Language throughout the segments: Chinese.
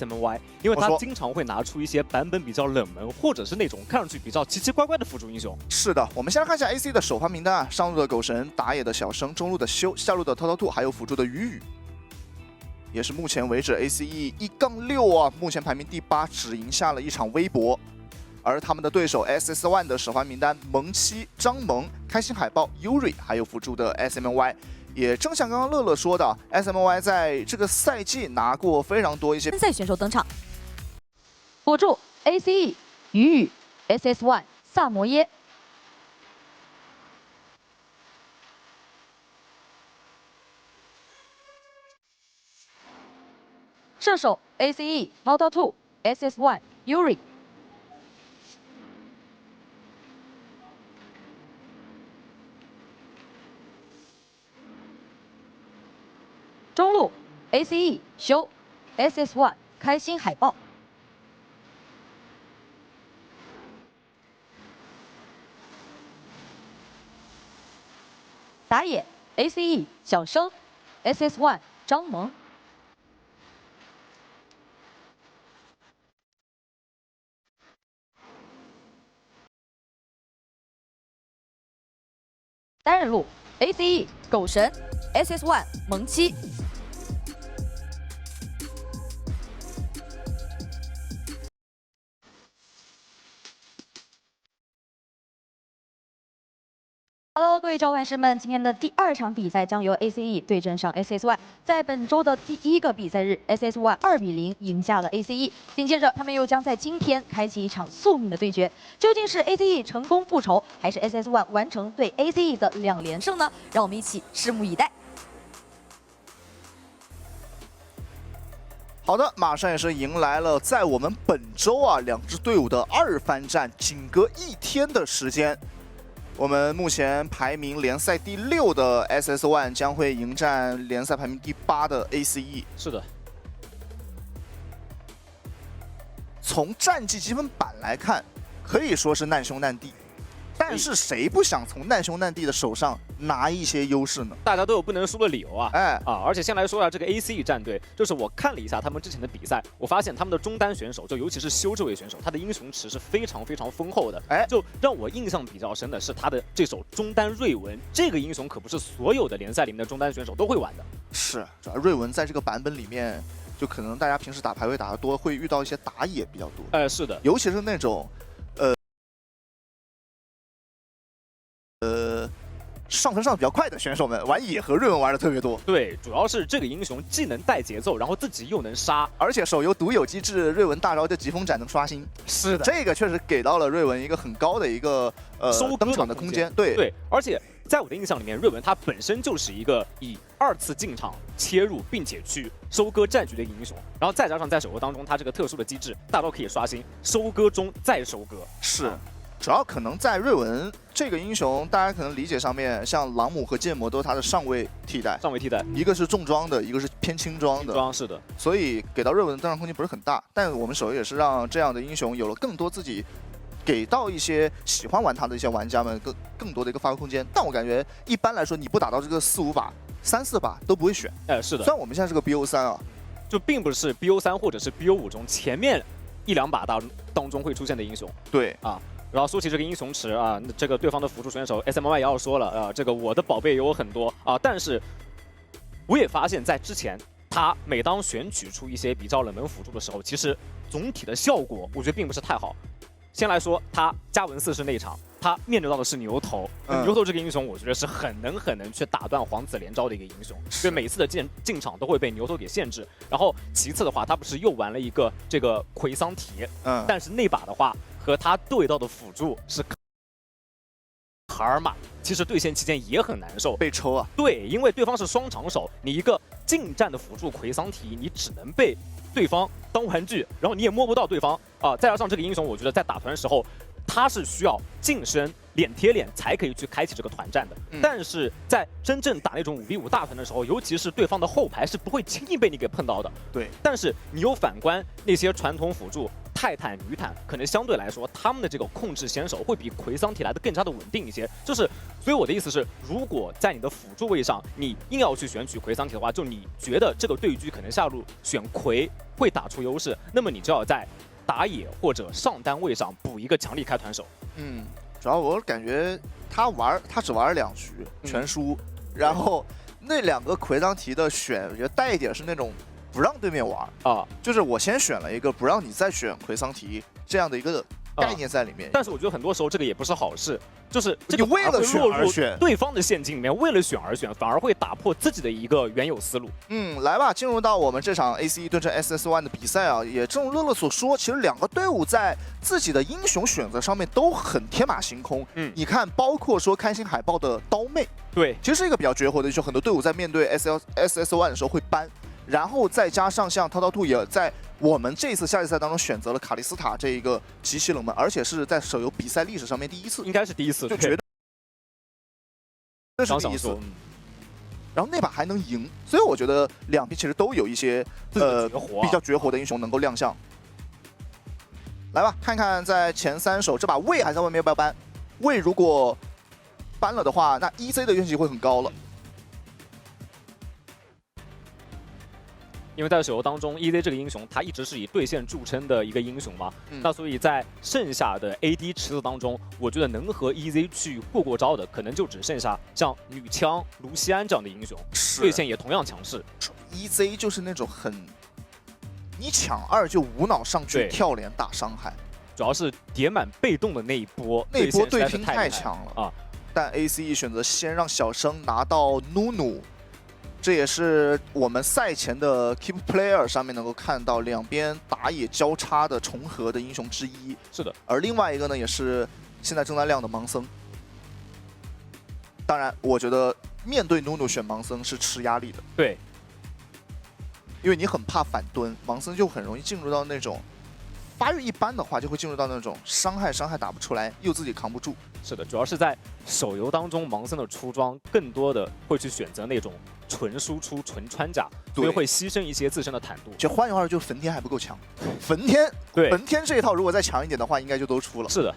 SMY， 因为他经常会拿出一些版本比较冷门，或者是那种看上去比较奇奇怪怪的辅助英雄。是的，我们先来看一下 AC 的首发名单啊，上路的狗神，打野的小生，中路的修，下路的涛涛兔，还有辅助的雨雨。 也是目前为止 ACE 1-6啊，目前排名第8，只赢下了一场微博。而他们的对手 SS1 的首发名单，萌七、张萌、开心海豹、Yuri， 还有辅助的 SMY。也正像刚刚乐乐说的 ，SMY 在这个赛季拿过非常多一些参赛选手登场，辅助 ACE 雨雨、SS1 萨摩耶。 射手 ACE 猫刀兔 SS1 Yuri， 中路 ACE 修 SS1 开心海豹，打野 ACE 小生 SS1 张萌。 单人路 ACE 狗神 SS1 萌七。Hello， 各位召唤师们，今天的第2场比赛将由 ACE 对阵上 SS1。在本周的第1个比赛日 ，SS1 2-0赢下了 ACE。紧接着，他们又将在今天开启一场宿命的对决。究竟是 ACE 成功复仇，还是 SS1 完成对 ACE 的2连胜呢？让我们一起拭目以待。 好的，马上也是迎来了在我们本周啊2支队伍的2番战，仅隔1天的时间。 我们目前排名联赛第6的 SS1 将会迎战联赛排名第8的 ACE。是的。从战绩积分板来看，可以说是难兄难弟。但是谁不想从难兄难弟的手上拿一些优势呢？大家都有不能输的理由啊！哎而且先来说这个 ACE 战队，就是我看了一下他们之前的比赛，我发现他们的中单选手，就尤其是修这位选手，他的英雄池是非常非常丰厚的。就让我印象比较深的是他的这手中单瑞文，这个英雄可不是所有的联赛里面的中单选手都会玩的。是，主要瑞文在这个版本里面，就可能大家平时打排位打得多，会遇到一些打野比较多。是的，尤其是那种。 上分上的比较快的选手们玩野和瑞文玩的特别多。对，主要是这个英雄既能带节奏，然后自己又能杀，而且手游独有机制，瑞文大招的疾风斩能刷新。是的，这个确实给到了瑞文一个很高的一个登场的空间。对，而且在我的印象里面，瑞文他本身就是一个以2次进场切入，并且去收割战局的一个英雄，然后再加上在手游当中他这个特殊的机制，大招可以刷新，收割中再收割。是。 主要可能在瑞文这个英雄，大家可能理解上面，像朗姆和剑魔都是他的上位替代，一个是重装的，一个是偏轻装的，是的，所以给到瑞文的登场空间不是很大。但我们手游也是让这样的英雄有了更多自己给到一些喜欢玩他的一些玩家们更多的一个发挥空间。但我感觉一般来说，你不打到这个4、5把、3、4把都不会选。是的。虽然我们现在是个 BO3啊，就并不是 BO3或者是 BO5中前面1、2把当中会出现的英雄。对啊。 然后说起这个英雄池啊，这个对方的辅助选手 SMY 也要说了啊，这个我的宝贝有很多啊，但是我也发现，在之前他每当选取出一些比较冷门辅助的时候，其实总体的效果我觉得并不是太好。先来说他加文4是那一场，他面对到的是牛头，牛头这个英雄我觉得是很能去打断皇子连招的一个英雄，所以每次的进场都会被牛头给限制。然后其次的话，他不是又玩了一个这个奎桑提，但是那把的话。 和他对到的辅助是卡尔玛，其实对线期间也很难受，被抽啊。对，因为对方是双长手，你一个近战的辅助奎桑提，你只能被对方当玩具，然后你也摸不到对方啊。再加上这个英雄，我觉得在打团的时候，他是需要近身脸贴脸才可以去开启这个团战的。但是在真正打那种5v5大团的时候，尤其是对方的后排是不会轻易被你给碰到的。对，但是你又反观那些传统辅助。 泰坦、女坦可能相对来说，他们的这个控制先手会比奎桑提来的更加的稳定一些。就是，所以我的意思是，如果在你的辅助位上，你硬要去选取奎桑提的话，就你觉得这个对局可能下路选奎会打出优势，那么你就要在打野或者上单位上补一个强力开团手。主要我感觉他只玩了2局全输，然后那2个魁当提的选，我觉得带一点是那种不让对面玩啊，就是我先选了一个不让你再选魁桑提这样的一个概念在里面。但是我觉得很多时候这个也不是好事，就是这个你为了选而选，对方的陷阱里面为了选而选，反而会打破自己的一个原有思路。来吧，进入到我们这场 ACE 对阵 SSOne 的比赛啊，也正如乐乐所说，其实2个队伍在自己的英雄选择上面都很天马行空。你看，包括说开心海豹的刀妹，对，其实是一个比较绝活的英雄，很多队伍在面对 SSOne 的时候会搬。然后再加上像涛涛兔也在我们这次夏季赛当中选择了卡莉斯塔这一个极其冷门，而且是在手游比赛历史上面第1次，应该是第1次，就绝对这是第1次。说然后那把还能赢，所以我觉得2边其实都有一些比较绝活的英雄能够亮相。来吧，看看在前3手这把魏还在外面要不要搬？魏如果搬了的话，那 EZ 的怨气会很高了。因为在手游当中 ，EZ 这个英雄他一直是以对线著称的一个英雄嘛，那所以在剩下的 AD 池子当中，我觉得能和 EZ 去过招的，可能就只剩下像女枪、卢锡安这样的英雄，对线也同样强势。EZ 就是那种你抢2就无脑上去跳连打伤害，主要是叠满被动的那一波对拼太强了啊！但 ACE 选择先让小生拿到努努。这也是我们赛前的 Keep Player 上面能够看到2边打野交叉的重合的英雄之一。是的，而另外一个呢，也是现在正在亮的盲僧。当然，我觉得面对努努选盲僧是吃压力的。对，因为你很怕反蹲，盲僧就很容易进入到那种发育一般的话，就会进入到那种伤害打不出来，又自己扛不住。是的，主要是在手游当中，盲僧的出装更多的会去选择那种纯输出、纯穿甲，所以会牺牲一些自身的坦度。其实换句话说，就焚天还不够强。焚天这一套如果再强一点的话，应该就都出了。是的。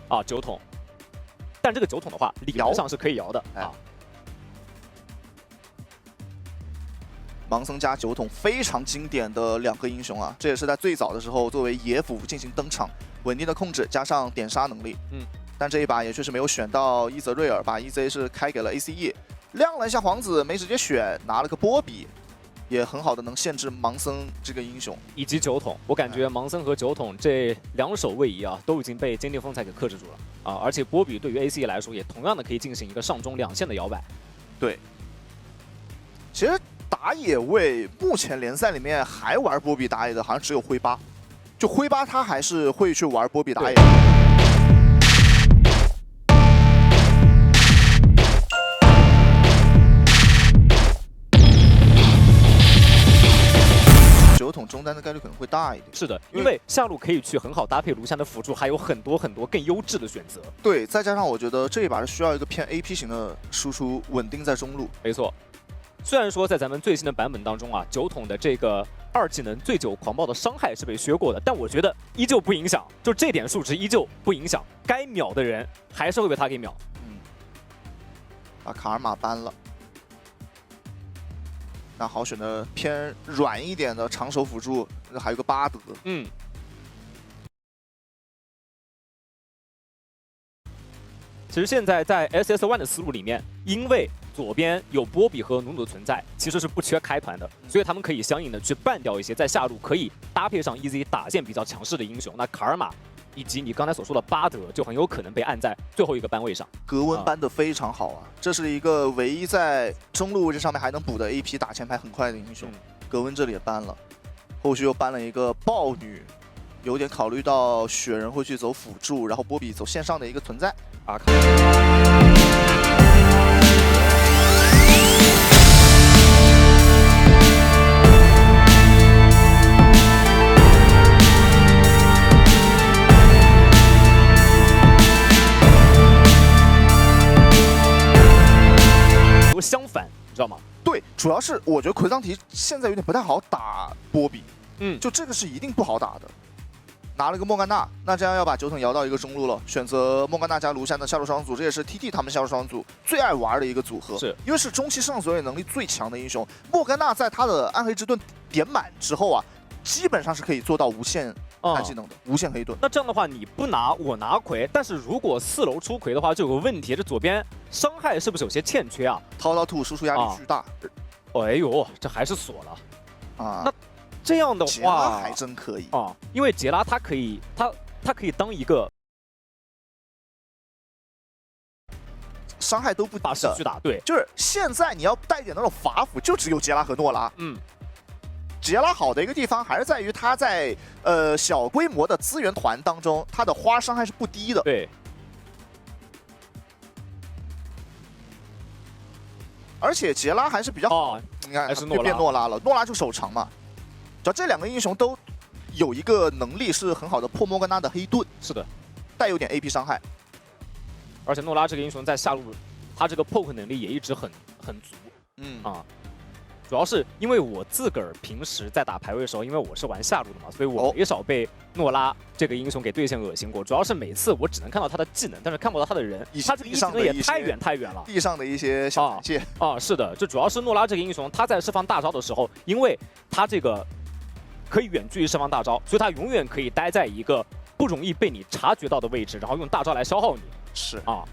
啊，9桶，但这个9桶的话，理论上是可以摇的啊。盲僧加9桶非常经典的2个英雄啊，这也是在最早的时候作为野辅进行登场，稳定的控制加上点杀能力。但这一把也确实没有选到伊泽瑞尔，把 EZ 是开给了 ACE， 亮了一下皇子，没直接选，拿了个波比，也很好的能限制盲僧这个英雄以及9桶。我感觉盲僧和9桶这2手位移啊，都已经被坚定风采给克制住了啊！而且波比对于 ACE 来说，也同样的可以进行一个上中2线的摇摆。对，其实打野位目前联赛里面还玩波比打野的，好像只有灰八。就灰八他还是会去玩波比打野。9桶中单的概率可能会大一点。是的，因为下路可以去很好搭配卢锡安的辅助，还有很多更优质的选择。对，再加上我觉得这一把是需要一个偏 AP 型的输出，稳定在中路。没错。虽然说在咱们最新的版本当中啊，9桶的这个2技能醉酒狂暴的伤害是被削过的，但我觉得依旧不影响，就这点数值依旧不影响，该秒的人还是会被他给秒。把卡尔玛搬了，那好选的偏软一点的长手辅助，还有个巴德。其实现在在 SSOne 的思路里面，因为左边有波比和努努的存在，其实是不缺开团的，所以他们可以相应的去ban掉一些在下路可以搭配上 EZ 打线比较强势的英雄。那卡尔玛以及你刚才所说的巴德，就很有可能被按在最后一个班位上。格温搬得非常好啊，这是一个唯一在中路位置上面还能补的 AP 打前排很快的英雄。格温这里也搬了，后续又搬了一个豹女，有点考虑到雪人会去走辅助，然后波比走线上的一个存在。相反，你知道吗？对，主要是我觉得魁桑提现在有点不太好打波比，就这个是一定不好打的。拿了个莫甘娜，那这样要把酒桶摇到一个中路了，选择莫甘娜加卢山的下路双组，这也是 TT 他们下路双组最爱玩的一个组合，是因为是中期上所有能力最强的英雄。莫甘娜在他的暗黑之盾点满之后啊，基本上是可以做到无限单技能的，无限黑盾。那这样的话，你不拿我拿魁，但是如果4楼出魁的话，就有个问题，这左边伤害是不是有些欠缺啊？滔滔兔输出压力巨大，哎呦，这还是锁了啊。那这样的杰拉话还真可以啊，因为杰拉他可以，他可以当一个伤害都不低大师去打，对，就是现在你要带点那种法辅，就只有杰拉和诺拉。杰拉好的一个地方还是在于他在小规模的资源团当中，他的花伤害是不低的。对。而且杰拉还是比较好，你看就变诺拉了，诺拉就手长嘛。主要这两个英雄都有一个能力是很好的破莫甘娜的黑盾，是的，带有点 AP 伤害。而且诺拉这个英雄在下路，他这个 poke 能力也一直很足。主要是因为我自个儿平时在打排位的时候，因为我是玩下路的嘛，所以我没少被诺拉这个英雄给对线恶心过。主要是每次我只能看到他的技能，但是看不到他的人，他这个技能也太远了。地上的一些小闪现是的，就主要是诺拉这个英雄，他在释放大招的时候，因为他这个可以远距离释放大招，所以他永远可以待在一个不容易被你察觉到的位置，然后用大招来消耗你。是啊。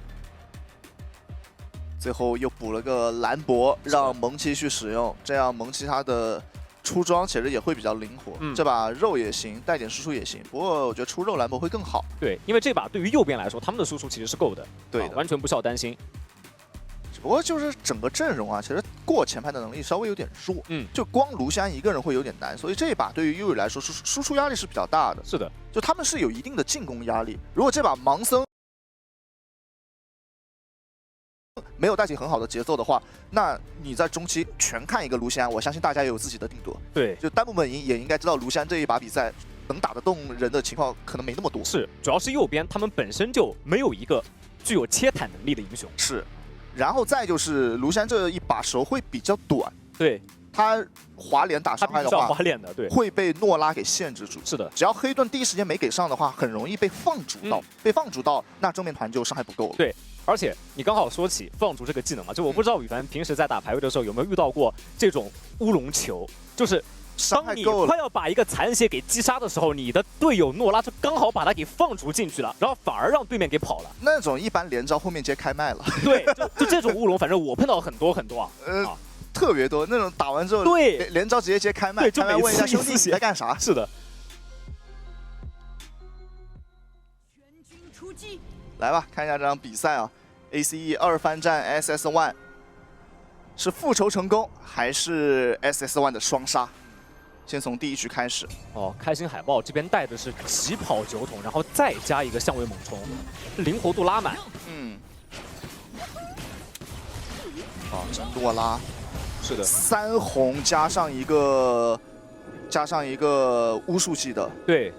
最后又补了个兰博，让蒙奇去使用，这样蒙奇他的出装其实也会比较灵活。这把肉也行，带点输出也行。不过我觉得出肉兰博会更好。对，因为这把对于右边来说，他们的输出其实是够的，对的，完全不需要担心。只不过就是整个阵容啊，其实过前排的能力稍微有点弱。就光卢锡安一个人会有点难，所以这一把对于优宇来说输出压力是比较大的。是的，就他们是有一定的进攻压力。如果这把盲僧没有带起很好的节奏的话，那你在中期全看一个卢锡安，我相信大家也有自己的定夺。对，就弹幕们也应该知道卢锡安这一把比赛能打得动人的情况可能没那么多。是，主要是右边他们本身就没有一个具有切坦能力的英雄。是，然后再就是卢锡安这一把手会比较短。对，他滑脸打伤害的话，滑脸的，对，会被诺拉给限制住。是的，只要黑盾第一时间没给上的话，很容易被放逐到，被放逐到，那正面团就伤害不够了。对。而且你刚好说起放逐这个技能嘛，就我不知道宇凡平时在打排位的时候有没有遇到过这种乌龙球，就是当你快要把一个残血给击杀的时候，你的队友诺拉就刚好把他给放逐进去了，然后反而让对面给跑了。那种一般连招后面直接开麦了。对，就这种乌龙，反正我碰到很多啊。特别多那种打完之后，对，连招直接开麦，就问一下兄弟你在干啥？是的。来吧，看一下这场比赛啊 ，ACE 2番战 SS1 是复仇成功还是 SS1 的双杀？先从第一局开始。开心海豹这边带的是疾跑酒桶，然后再加一个相位猛冲，灵活度拉满。这诺拉是的，3红加上一个巫术系的，对，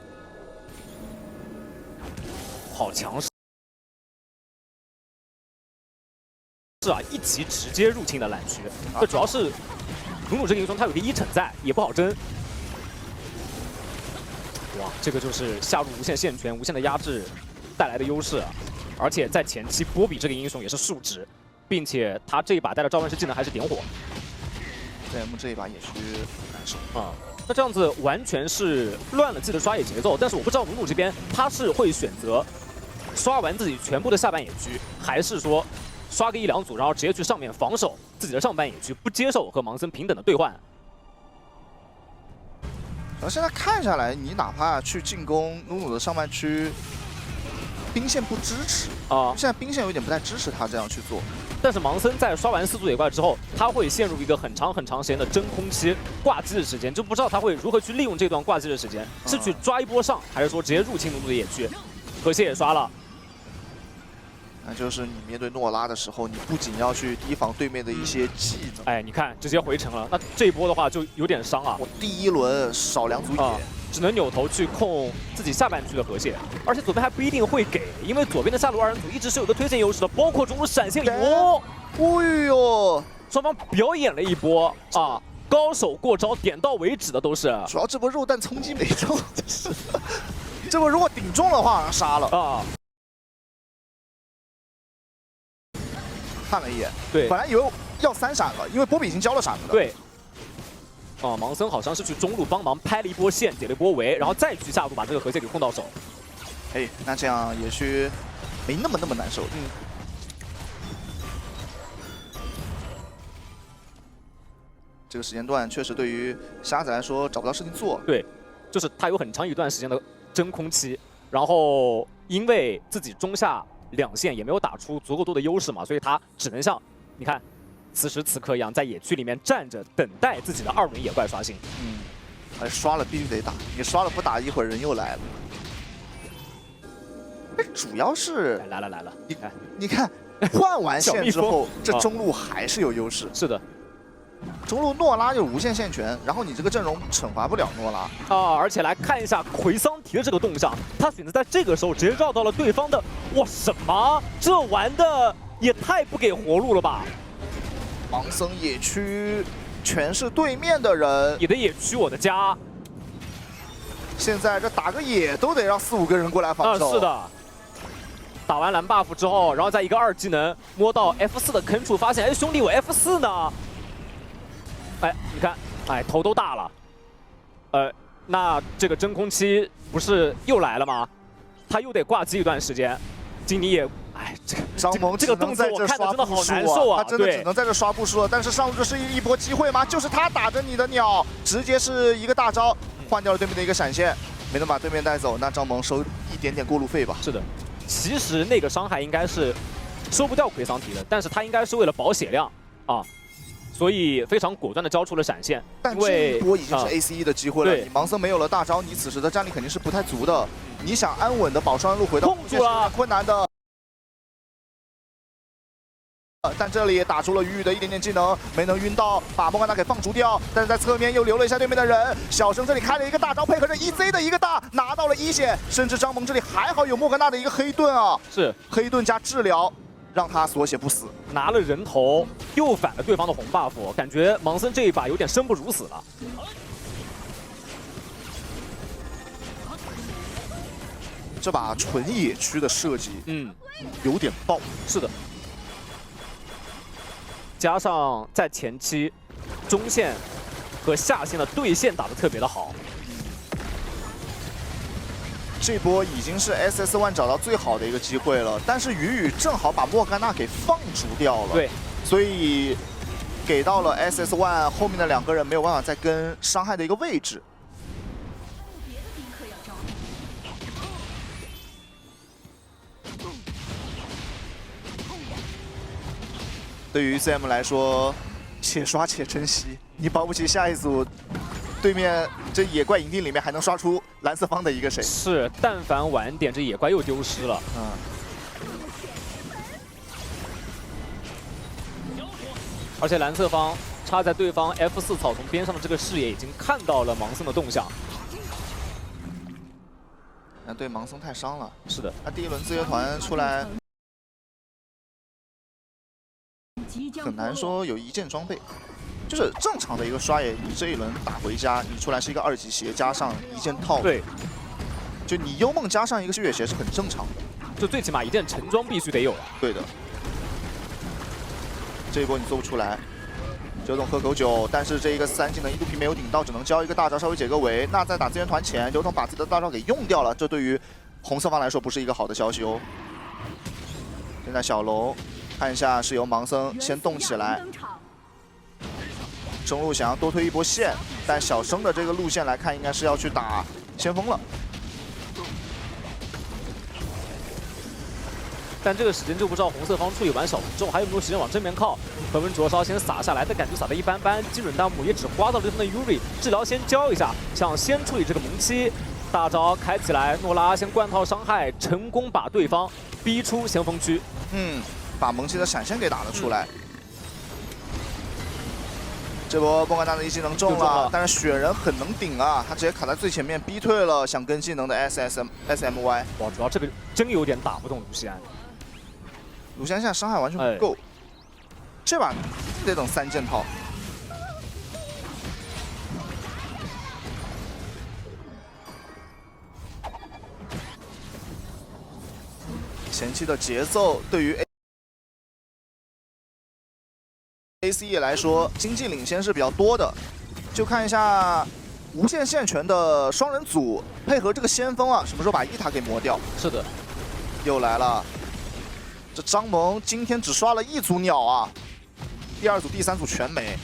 好强势。一级直接入侵的蓝区，这主要是努努这个英雄他有个1惩在，也不好争。哇，这个就是下路无限线权、无限的压制带来的优势啊！而且在前期，波比这个英雄也是数值，并且他这一把带的召唤师技能还是点火。ZM 这一把野区难受啊！那这样子完全是乱了自己的刷野节奏，但是我不知道努努这边他是会选择刷完自己全部的下半野区，还是说刷个1、2组，然后直接去上面防守自己的上半野区，不接受和盲僧平等的兑换。然后现在看下来，你哪怕去进攻努努的上半区，兵线不支持啊，现在兵线有点不太支持他这样去做。但是盲僧在刷完4组野怪之后，他会陷入一个很长时间的真空期挂机的时间，就不知道他会如何去利用这段挂机的时间，是去抓一波上，还是说直接入侵努努的野区？河蟹也刷了。那就是你面对诺拉的时候，你不仅要去提防对面的一些技能，哎，你看直接回城了，那这一波的话就有点伤啊。我第1轮少2组野，只能扭头去控自己下半区的河蟹，而且左边还不一定会给，因为左边的下路2人组一直是有个推线优势的，包括中路闪现哦，哎呦，双方表演了一波啊，高手过招，点到为止的都是。主要这波肉弹冲击没中，就是这波如果顶中的话，杀了啊！看了一眼，对，本来以为要3闪了，因为波比已经交了闪了。对。芒森好像是去中路帮忙拍了一波线，解了一波围，然后再去下路把这个河蟹给控到手。哎，那这样野区没那么难受。这个时间段确实对于瞎子来说找不到事情做。对，就是他有很长一段时间的真空期，然后因为自己中下2线也没有打出足够多的优势嘛，所以他只能像你看此时此刻一样，在野区里面站着等待自己的2轮野怪刷新。哎，刷了必须得打，你刷了不打，一会儿人又来了。哎，主要是来了，你看换完线之后，这中路还是有优势。是的。中路诺拉有无限线权，然后你这个阵容惩罚不了诺拉啊！而且来看一下奎桑提的这个动向，他选择在这个时候直接绕到了对方的，哇，什么？这玩的也太不给活路了吧！盲僧野区全是对面的人，你的野区我的家。现在这打个野都得让4、5个人过来防守。是的。打完蓝 buff 之后，然后在一个2技能摸到 F4的坑处，发现哎兄弟我 F4呢。哎，你看，哎，头都大了，那这个真空期不是又来了吗？他又得挂机一段时间，金妮也，哎，张萌这个动作我看着真的好难受啊，他真的只能在这刷步数了。但是上路这是一波机会吗？就是他打着你的鸟，直接是一个大招，换掉了对面的一个闪现，没能把对面带走。那张萌收一点点过路费吧。是的，其实那个伤害应该是收不掉奎桑提的，但是他应该是为了保血量啊。所以非常果断的交出了闪现，但这一波已经是 ACE 的机会了。你盲僧没有了大招，你此时的战力肯定是不太足的。你想安稳的保双路回到控住了，困难的。但这里也打出了鱼的一点点技能，没能晕到，把莫甘娜给放逐掉。但是在侧面又留了一下对面的人。小生这里开了一个大招，配合着 EZ 的一个大，拿到了1血。甚至张萌这里还好有莫甘娜的一个黑盾啊，是黑盾加治疗。让他所血不死，拿了人头，又反了对方的红 buff， 感觉盲僧这一把有点生不如死了。这把纯野区的设计，有点爆。是的，加上在前期中线和下线的对线打得特别的好。这波已经是 SS1 找到最好的一个机会了，但是雨正好把莫甘娜给放逐掉了，对，所以给到了 SS1 后面的2个人没有办法再跟伤害的一个位置。对于 CM 来说，且刷且珍惜，你保不齐下一组。对面这野怪营地里面还能刷出蓝色方的一个谁？是，但凡晚点，这野怪又丢失了。而且蓝色方插在对方 F4 草丛边上的这个视野已经看到了盲僧的动向。那对盲僧太伤了。是的，他第一轮自由团出来，很难说有一件装备。就是正常的一个刷野，你这一轮打回家，你出来是一个2级鞋加上一件套，对，就你幽梦加上一个血血鞋是很正常的，就最起码一件橙装必须得有。对的，这一波你做不出来，刘总喝口酒，但是这一个3技能1度 P 没有顶到，只能交一个大招稍微解个围。那在打资源团前，刘总把自己的大招给用掉了，这对于红色方来说不是一个好的消息哦。现在小龙看一下是由盲僧先动起来。中路想要多推一波线，但小生的这个路线来看，应该是要去打先锋了。但这个时间就不知道红色方处理完小龙之后还有没有时间往正面靠。回温灼烧先撒下来的感觉撒得一般般，基准弹幕也只刮到了对方的 Yuri， 治疗先交一下，想先处理这个萌妻。大招开起来，诺拉先灌套伤害，成功把对方逼出先锋区。把萌妻的闪现给打了出来。这波莫甘娜的一技能中了，但是雪人很能顶啊，他直接卡在最前面，逼退了想跟技能的 SMY。哇，主要这个真有点打不动卢锡安。卢锡安现在伤害完全不够，这把得等3件套。前期的节奏对于 ACE 来说，经济领先是比较多的。就看一下无限线权的双人组配合这个先锋啊，什么时候把伊塔给磨掉？是的，又来了。这张萌今天只刷了一组鸟啊，第2组、第3组全没。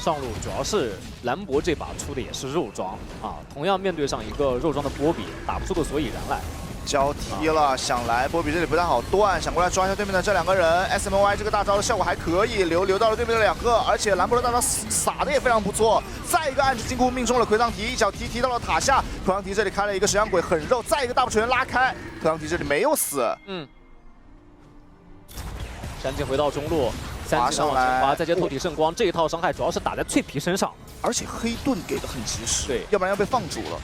上路主要是兰博这把出的也是肉装啊，同样面对上一个肉装的波比，打不出个所以然来。交踢了，想来波比这里不太好断，想过来抓一下对面的这2个人。SMY 这个大招的效果还可以，留到了对面的2个，而且兰博的大招撒的也非常不错。再一个暗之金箍命中了奎桑提，一脚踢到了塔下。奎桑提这里开了一个食阳鬼，很肉。再一个大不锤拉开，奎桑提这里没有死。闪现回到中路。3技能往前滑，再接透体圣光，这一套伤害主要是打在脆皮身上，而且黑盾给的很及时，对，要不然要被放逐了。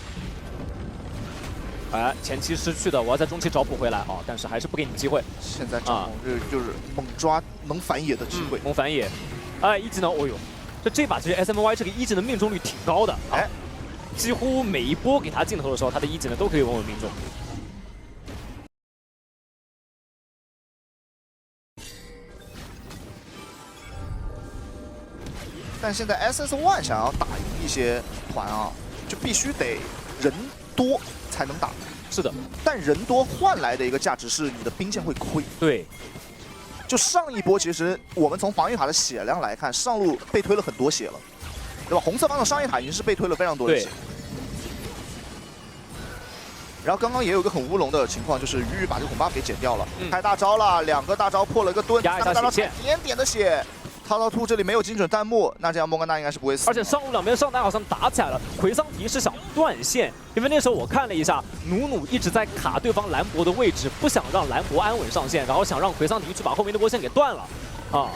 哎，前期失去的，我要在中期找补回来啊，但是还是不给你机会。现在张萌就是猛抓能反野的机会，猛反野。哎，一技能，哦呦，这把其实 SMY 这个一技能命中率挺高的，哎，几乎每一波给他镜头的时候，他的一技能都可以稳稳命中。但现在 SS1 想要打赢一些团啊，就必须得人多才能打。是的，但人多换来的一个价值是你的兵线会亏。对，就上一波，其实我们从防御塔的血量来看，上路被推了很多血了，对吧？红色方的商业塔已经是被推了非常多的血。然后刚刚也有一个很乌龙的情况，就是鱼鱼把这个红 buff 给减掉了，开大招了，2个大招破了个盾，3个大招差一点的血。滔滔兔这里没有精准弹幕，那这样莫甘娜应该是不会死。而且上路两边上单好像打起来了，奎桑提是想断线，因为那时候我看了一下，努一直在卡对方兰博的位置，不想让兰博安稳上线，然后想让奎桑提去把后面的波线给断了，啊。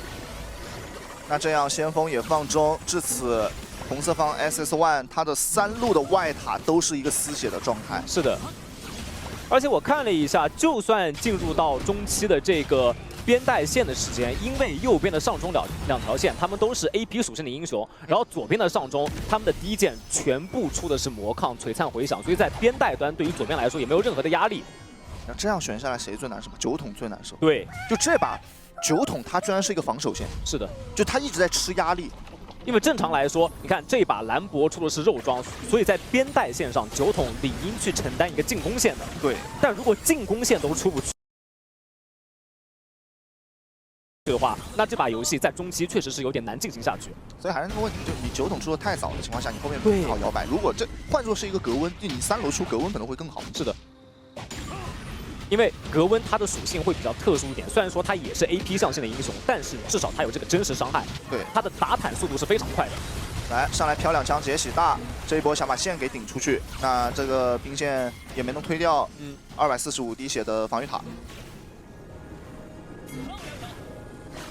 那这样先锋也放中，至此红色方 SS1 他的3路的外塔都是一个丝血的状态。是的，而且我看了一下，就算进入到中期的这个边带线的时间，因为右边的上中两条线，他们都是 AP 属性的英雄，然后左边的上中，他们的第一件全部出的是魔抗璀璨回响，所以在边带端对于左边来说也没有任何的压力。那这样选下来谁最难受？酒桶最难受。对，就这把酒桶他居然是一个防守线。是的，就他一直在吃压力。因为正常来说，你看这把兰博出的是肉装，所以在边带线上，酒桶理应去承担一个进攻线的。对，但如果进攻线都出不去的话，那这把游戏在中期确实是有点难进行下去。所以还是那个问题，就你酒桶出的太早的情况下，你后面不好摇摆。如果这换作是一个格温，就你3楼出格温可能会更好。是的。因为格温它的属性会比较特殊一点，虽然说它也是 AP 象限的英雄，但是至少它有这个真实伤害，对，它的打坦速度是非常快的。来，上来飘2枪劫喜大，这一波想把线给顶出去，那这个兵线也没能推掉，245滴血的防御塔。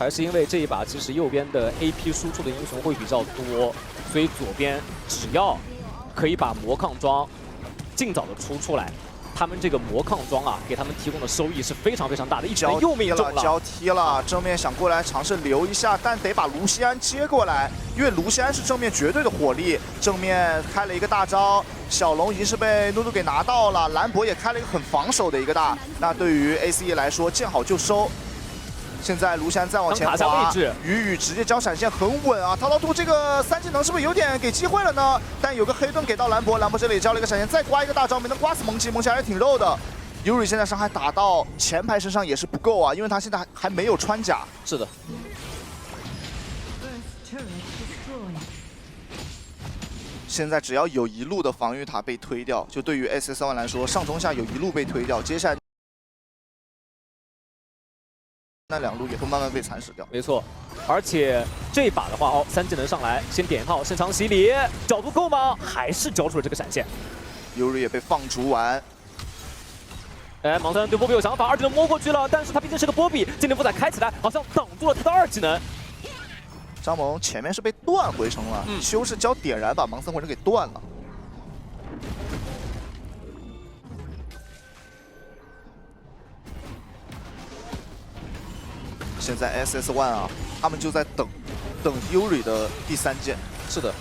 还是因为这一把其实右边的 AP 输出的英雄会比较多，所以左边只要可以把魔抗装尽早的出来。他们这个魔抗装啊，给他们提供的收益是非常非常大的。一脚又命中了，交踢了，正面想过来尝试留一下，但得把卢锡安接过来，因为卢锡安是正面绝对的火力。正面开了一个大招，小龙已经是被努给拿到了，兰博也开了一个很防守的一个大。那对于 ACE 来说，见好就收。现在卢锡安再往前滑，鱼直接交闪现很稳啊！滔滔兔这个3技能是不是有点给机会了呢？但有个黑盾给到兰博，兰博这里交了一个闪现，再刮一个大招，没能刮死蒙奇，蒙奇还是挺肉的。尤里现在伤害打到前排身上也是不够啊，因为他现在还没有穿甲。是的。现在只要有一路的防御塔被推掉，就对于 SS1 来说，上中下有一路被推掉，接下来那2路也会慢慢被蚕食掉。没错，而且这一把的话，3技能上来，先点一套深长洗礼，角度够吗？还是交出了这个闪现。尤里也被放逐完。哎，盲三对波比有想法，2技能摸过去了，但是他毕竟是个波比，精灵负载开起来，好像挡住了他的2技能。张萌前面是被断回城了，修是交点燃把盲僧回城给断了。现在 SS1 啊，他们就在等 Yuri 的第3件。是的，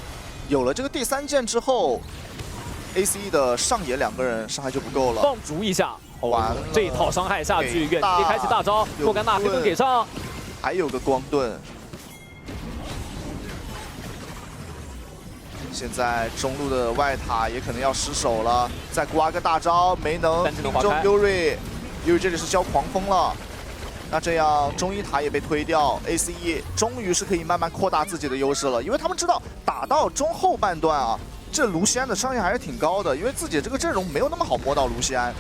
有了这个第3件之后 ，ACE 的上野2个人伤害就不够了。放逐一下，完了，这一套伤害下去，远距离开启大招，有莫甘娜黑盾给上，还有个光盾。现在中路的外塔也可能要失手了，再刮个大招没能命中 Yuri 这里是交狂风了。那这样中一塔也被推掉 ，ACE 终于是可以慢慢扩大自己的优势了，因为他们知道打到中后半段啊，这卢锡安的伤害还是挺高的，因为自己这个阵容没有那么好摸到卢锡安。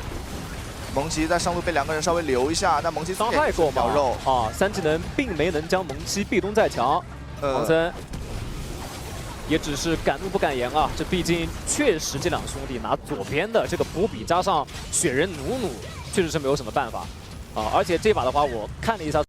蒙奇在上路被2个人稍微留一下，但蒙奇伤害够吗？肉啊，3技能并没能将蒙奇壁咚再强，唐僧。也只是敢怒不敢言啊！这毕竟确实这2兄弟拿左边的这个波比加上雪人努努，确实是没有什么办法啊！而且这把的话，我看了一下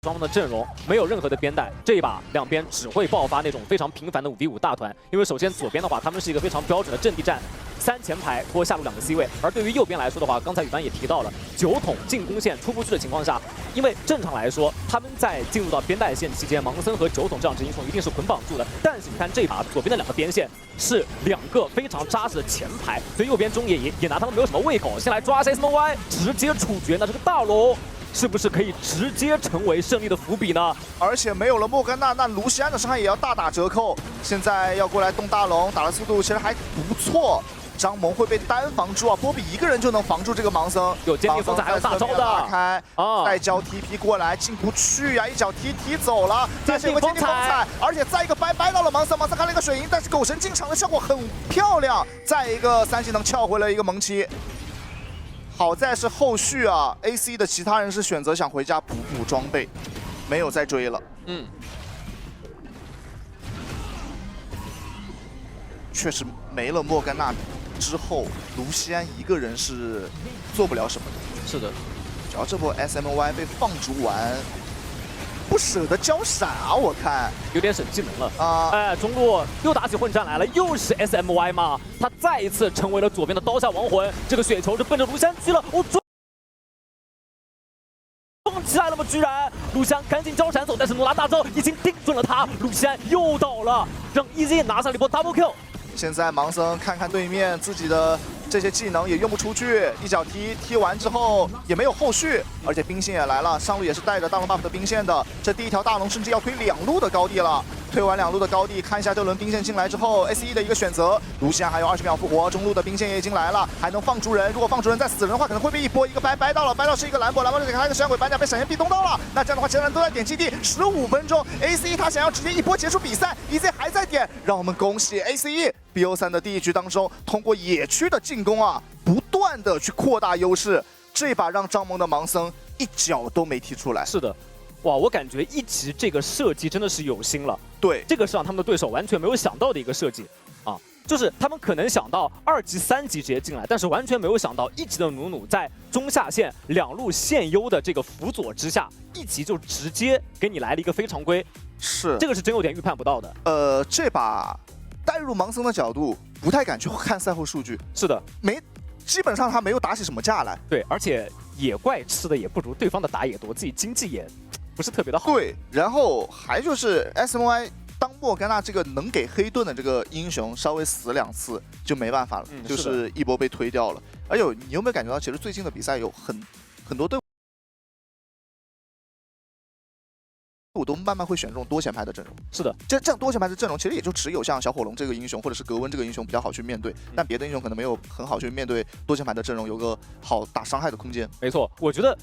双方的阵容，没有任何的边带，这一把两边只会爆发那种非常频繁的5v5大团。因为首先左边的话，他们是一个非常标准的阵地战，3前排拖下路2个 C 位，而对于右边来说的话，刚才宇凡也提到了，9桶进攻线出不去的情况下，因为正常来说，他们在进入到边带线期间，盲僧和9桶这样子英雄一定是捆绑住的。但是你看这一把左边的2个边线是2个非常扎实的前排，所以右边中野也拿他们没有什么胃口，先来抓 SMY， 直接处决。那这个大龙是不是可以直接成为胜利的伏笔呢？而且没有了莫甘娜，那卢锡安的伤害也要大打折扣。现在要过来动大龙，打的速度其实还不错。张萌会被单防住啊，波比一个人就能防住这个盲僧。有坚定风采，还有大招的。拉开啊，再交 TP 过来，进不去呀，一脚踢走了。但是有个坚定风采，而且再一个掰到了盲僧，盲僧开了一个水银，但是狗神进场的效果很漂亮。再一个3技能撬回了一个蒙奇。好在是后续啊 ，AC 的其他人是选择想回家补装备，没有再追了。确实没了莫甘娜之后，卢锡安一个人是做不了什么的。是的，只要这波 SMY 被放逐完，不舍得交闪啊，我看有点省技能了啊。哎，中路又打起混战来了，又是 SMY 嘛，他再一次成为了左边的刀下亡魂。这个雪球是奔着卢锡安去了，撞起来了吗？居然卢锡安赶紧交闪走，但是诺拉大招已经定准了他，卢锡安又倒了，让 EZ 拿上了一波 double kill。现在盲僧看看对面自己的这些技能也用不出去，一脚踢完之后也没有后续，而且兵线也来了，上路也是带着大龙 buff 的兵线的，这第一条大龙甚至要推2路的高地了。推完2路的高地，看一下这轮兵线进来之后 ，SE 的一个选择，卢锡安还有20秒复活，中路的兵线也已经来了，还能放逐人，如果放逐人再死人的话，可能会被一波一个掰到了，掰到是一个蓝波给他一个闪鬼，板甲被闪现壁咚到了，那这样的话，其他人都在点基地，15分钟 ，ACE 他想要直接一波结束比赛 ，EZ 还在点，让我们恭喜 ACE。BO3 的第1局当中，通过野区的进攻啊，不断的去扩大优势，这把让张萌的盲僧一脚都没踢出来。是的，哇，我感觉一级这个设计真的是有心了。对，这个是让他们的对手完全没有想到的一个设计啊，就是他们可能想到2级、3级直接进来，但是完全没有想到1级的努努在中下线2路线优的这个辅佐之下，1级就直接给你来了一个非常规。是，这个是真有点预判不到的。这把。带入盲僧的角度，不太敢去看赛后数据。是的，基本上他没有打起什么架来。对，而且野怪吃的也不如对方的打野多，自己经济也不是特别的好。对，然后还就是 SMY 当莫甘娜这个能给黑盾的这个英雄稍微死2次就没办法了，就是一波被推掉了。而且你有没有感觉到，其实最近的比赛有很多队伍我都慢慢会选这种多前排的阵容。是的，这样多前排的阵容其实也就只有像小火龙这个英雄或者是格温这个英雄比较好去面对，但别的英雄可能没有很好去面对多前排的阵容，有个好打伤害的空间。没错，我觉得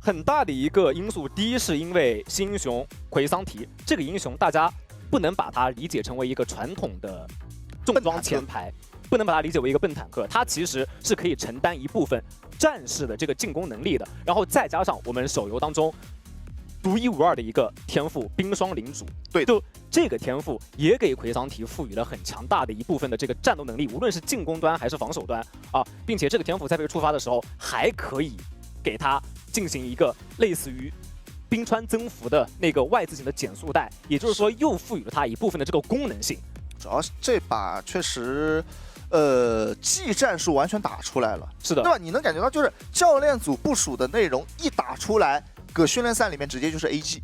很大的一个因素，第一是因为新英雄奎桑提这个英雄，大家不能把它理解成为一个传统的重装前排，不能把它理解为一个笨坦克，它其实是可以承担一部分战士的这个进攻能力的，然后再加上我们手游当中独一无二的一个天赋冰霜领主，对，就这个天赋也给奎桑提赋予了很强大的一部分的这个战斗能力，无论是进攻端还是防守端啊，并且这个天赋在被触发的时候还可以给他进行一个类似于冰川增幅的那个 Y 字形的减速带，也就是说又赋予了他一部分的这个功能性。主要是这把确实技战术完全打出来了，是的，对吧？你能感觉到就是教练组部署的内容一打出来，搁训练赛里面直接就是 AG。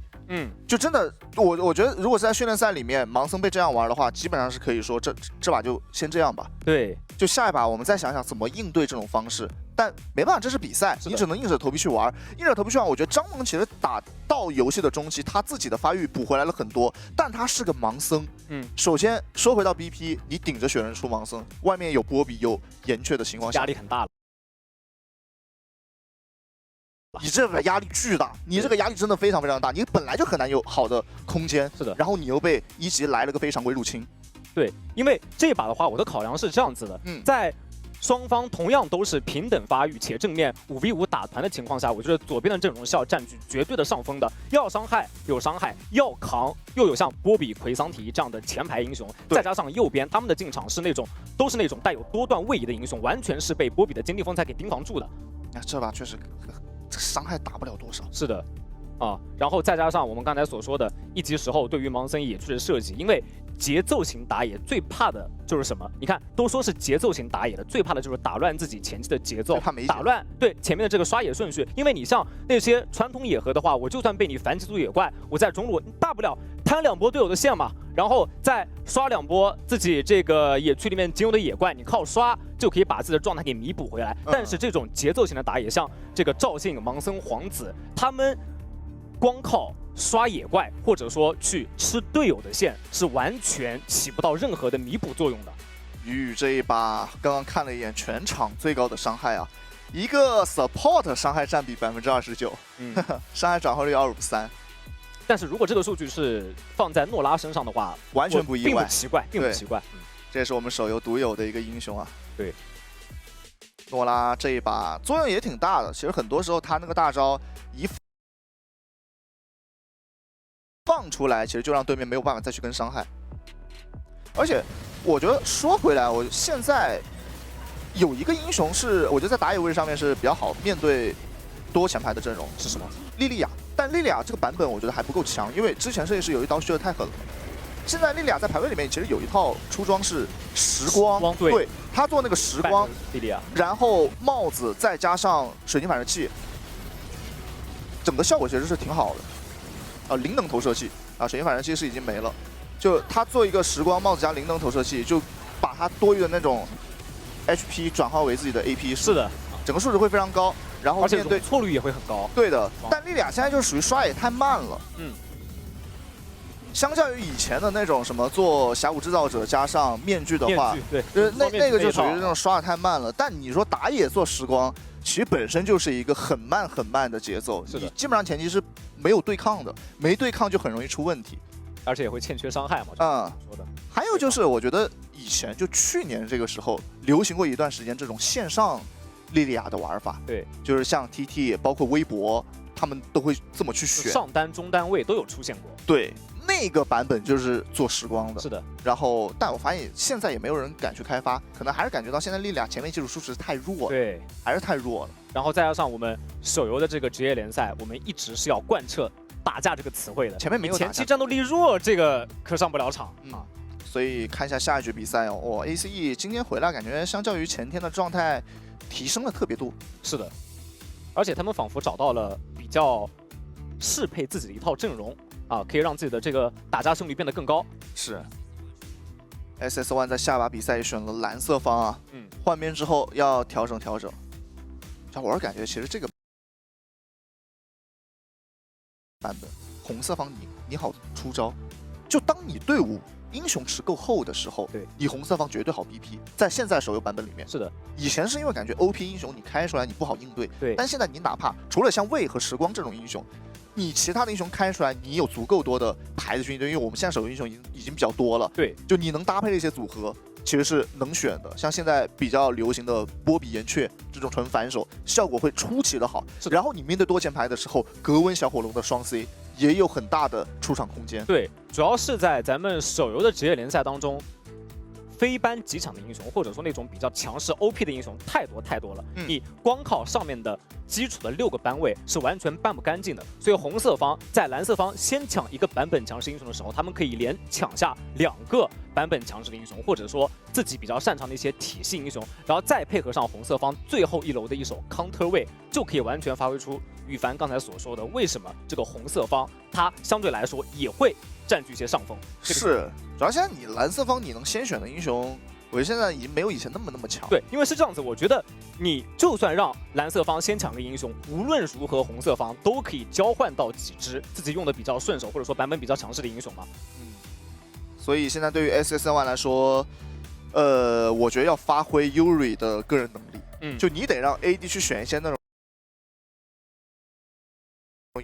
就真的，我觉得如果是在训练赛里面，盲僧被这样玩的话，基本上是可以说这把就先这样吧。对，就下一把我们再想想怎么应对这种方式。但没办法，这是比赛，你只能硬着头皮去玩。硬着头皮去玩，我觉得张萌其实打到游戏的中期，他自己的发育补回来了很多，但他是个盲僧。首先说回到 BP， 你顶着雪人出盲僧，外面有波比有岩雀的情况下，压力很大了。你这个压力巨大，你这个压力真的非常非常大，你本来就很难有好的空间，是的，然后你又被一级来了个非常规入侵。对，因为这一把的话，我的考量是这样子的，在双方同样都是平等发育且正面5v5打团的情况下，我觉得左边的阵容是要占据绝对的上风的，要伤害有伤害，要扛又有像波比、奎桑提这样的前排英雄，再加上右边他们的进场是那种都是那种带有多段位移的英雄，完全是被波比的金地风采给盯防住的。那这把确实伤害打不了多少。是的。然后再加上我们刚才所说的一级时候对于盲僧野区的设计，因为节奏型打野最怕的就是什么？你看，都说是节奏型打野的，最怕的就是打乱自己前期的节奏，打乱对前面的这个刷野顺序。因为你像那些传统野核的话，我就算被你反几组野怪，我在中路大不了摊2波队友的线嘛，然后再刷2波自己这个野区里面仅有的野怪，你靠刷就可以把自己的状态给弥补回来。但是这种节奏型的打野，像这个赵信、盲僧、皇子，他们光靠刷野怪或者说去吃队友的线是完全起不到任何的弥补作用的。雨这一把刚刚看了一眼，全场最高的伤害啊，一个 support 伤害占比29%，伤害转化率253。但是如果这个数据是放在诺拉身上的话，完全不意外，并不奇怪，并不奇怪。这也是我们手游独有的一个英雄啊。对，诺拉这一把作用也挺大的。其实很多时候他那个大招一放出来，其实就让对面没有办法再去跟伤害。而且我觉得说回来，我现在有一个英雄是我觉得在打野位置上面是比较好面对多前排的阵容，是什么？莉莉娅。但莉莉娅这个版本我觉得还不够强，因为之前设计师有一刀削的太狠了。现在莉莉娅在排位里面其实有一套出装是时光，对，他做那个时光，莉莉娅，然后帽子再加上水晶反射器，整个效果其实是挺好的。灵能投射器啊，水晶反射器是已经没了，就他做一个时光帽子加灵能投射器，就把他多余的那种 HP 转化为自己的 AP， 是的，整个数值会非常高，然后面对错率也会很高。对的，但莉莉娅现在就是属于刷野太慢了，相较于以前的那种什么做峡谷制造者加上面具的话，对，就是那个就属于那种刷的太慢了。但你说打野做时光，其实本身就是一个很慢很慢的节奏，你基本上前期是没有对抗的，没对抗就很容易出问题，而且也会欠缺伤害嘛。说的。还有就是我觉得以前就去年这个时候流行过一段时间这种线上莉莉娅的玩法，对，就是像 TT 包括微博，他们都会这么去选，上单中单位都有出现过。对。那个版本就是做时光的，是的。然后，但我发现现在也没有人敢去开发，可能还是感觉到现在莉莉娅前面技术数值太弱了，对，还是太弱了。然后再加上我们手游的这个职业联赛，我们一直是要贯彻打架这个词汇的，前面没有前期战斗力弱，这个可上不了场啊。所以看一下下一局比赛哦，ACE 今天回来感觉相较于前天的状态提升了特别多。是的，而且他们仿佛找到了比较适配自己的一套阵容。可以让自己的这个打架胜率变得更高。是 ，SS1 在下把比赛也选了蓝色方啊，换边之后要调整调整。我是感觉其实这个版本红色方你好出招，就当你队伍英雄池够厚的时候，对，你红色方绝对好 BP。在现在手游版本里面，是的，以前是因为感觉 OP 英雄你开出来你不好应对，对，但现在你哪怕除了像魏和时光这种英雄。你其他的英雄开出来，你有足够多的牌子去应对，因为我们现在手游英雄已经比较多了。对，就你能搭配的一些组合，其实是能选的。像现在比较流行的波比岩雀这种纯反手，效果会出奇的好。然后你面对多前排的时候，格温小火龙的双 C 也有很大的出场空间。对，主要是在咱们手游的职业联赛当中。非班几场的英雄，或者说那种比较强势 OP 的英雄太多了，你光靠上面的基础的6个班位是完全办不干净的。所以红色方在蓝色方先抢一个版本强势英雄的时候，他们可以连抢下2个版本强势的英雄，或者说自己比较擅长的一些体系英雄，然后再配合上红色方最后一楼的一手 counter 位，就可以完全发挥出羽凡刚才所说的，为什么这个红色方它相对来说也会占据一些上风。是，主要现在你蓝色方你能先选的英雄，我觉得现在已经没有以前那么强。对，因为是这样子，我觉得你就算让蓝色方先抢个英雄，无论如何红色方都可以交换到几只自己用的比较顺手，或者说版本比较强势的英雄嘛。所以现在对于 SSN1 来说，我觉得要发挥 Yuri 的个人能力，就你得让 AD 去选一些那种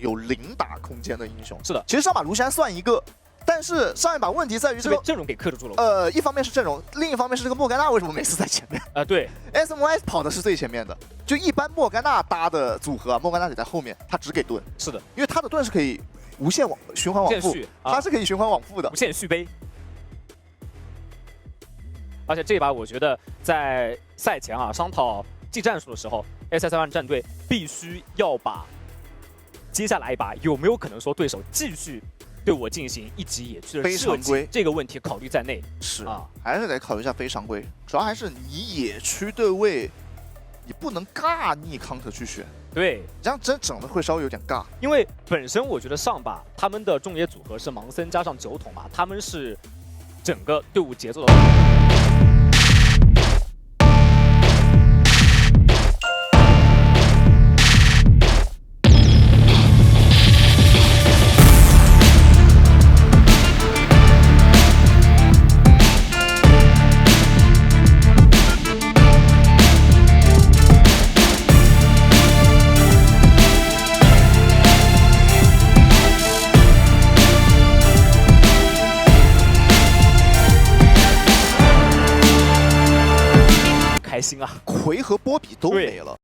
有零打空间的英雄。是的，其实上把卢锡算一个，但是上一把问题在于这个阵容给克制住了。一方面是阵容，另一方面是这个莫甘娜为什么每次在前面？对 ，SMY 跑的是最前面的，就一般莫甘娜搭的组合，莫甘娜得在后面，他只给盾。是的，因为他的盾是可以无限循环往复，他是可以循环往复的，无限续杯。而且这一把我觉得在赛前商讨技战术的时候 ，SSN1 战队必须要把接下来一把有没有可能说对手继续对我进行一级野区的设计这个问题考虑在内。是还是得考虑一下非常规，主要还是你野区对位，你不能尬逆 counter 去选。对，这样真整的会稍微有点尬。因为本身我觉得上把他们的中野组合是盲僧加上9筒嘛，他们是整个队伍节奏的。开心啊！奎和波比都没了，